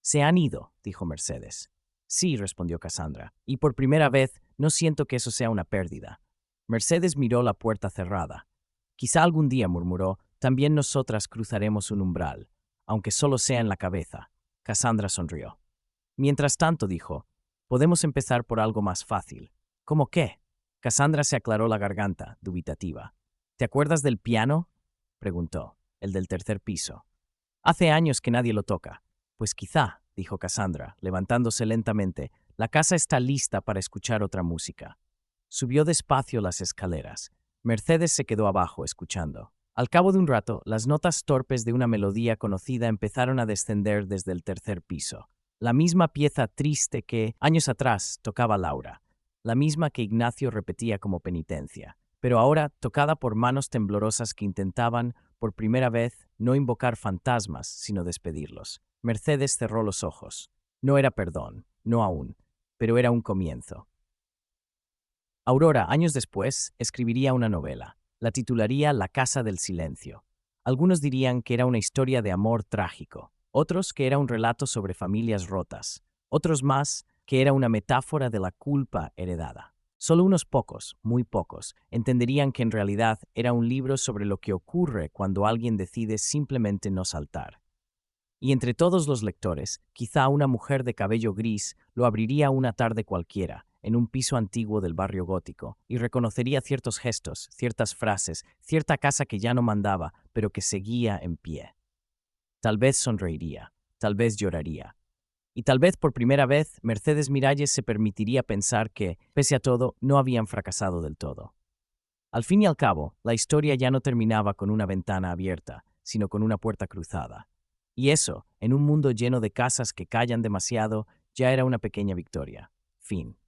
«Se han ido», dijo Mercedes. «Sí», respondió Cassandra, «y por primera vez no siento que eso sea una pérdida». Mercedes miró la puerta cerrada. «Quizá algún día», murmuró, «también nosotras cruzaremos un umbral, aunque solo sea en la cabeza». Cassandra sonrió. Mientras tanto, dijo, «podemos empezar por algo más fácil». «¿Cómo qué?» Cassandra se aclaró la garganta, dubitativa. «¿Te acuerdas del piano?», preguntó, «el del tercer piso». «Hace años que nadie lo toca». «Pues quizá», dijo Cassandra, levantándose lentamente, «la casa está lista para escuchar otra música». Subió despacio las escaleras. Mercedes se quedó abajo, escuchando. Al cabo de un rato, las notas torpes de una melodía conocida empezaron a descender desde el tercer piso. La misma pieza triste que, años atrás, tocaba Laura. La misma que Ignacio repetía como penitencia. Pero ahora, tocada por manos temblorosas que intentaban, por primera vez, no invocar fantasmas, sino despedirlos. Mercedes cerró los ojos. No era perdón, no aún, pero era un comienzo. Aurora, años después, escribiría una novela. La titularía La Casa del Silencio. Algunos dirían que era una historia de amor trágico, otros que era un relato sobre familias rotas, otros más que era una metáfora de la culpa heredada. Solo unos pocos, muy pocos, entenderían que en realidad era un libro sobre lo que ocurre cuando alguien decide simplemente no saltar. Y entre todos los lectores, quizá una mujer de cabello gris lo abriría una tarde cualquiera, en un piso antiguo del barrio gótico, y reconocería ciertos gestos, ciertas frases, cierta casa que ya no mandaba, pero que seguía en pie. Tal vez sonreiría, tal vez lloraría. Y tal vez por primera vez Mercedes Miralles se permitiría pensar que, pese a todo, no habían fracasado del todo. Al fin y al cabo, la historia ya no terminaba con una ventana abierta, sino con una puerta cruzada. Y eso, en un mundo lleno de casas que callan demasiado, ya era una pequeña victoria. Fin.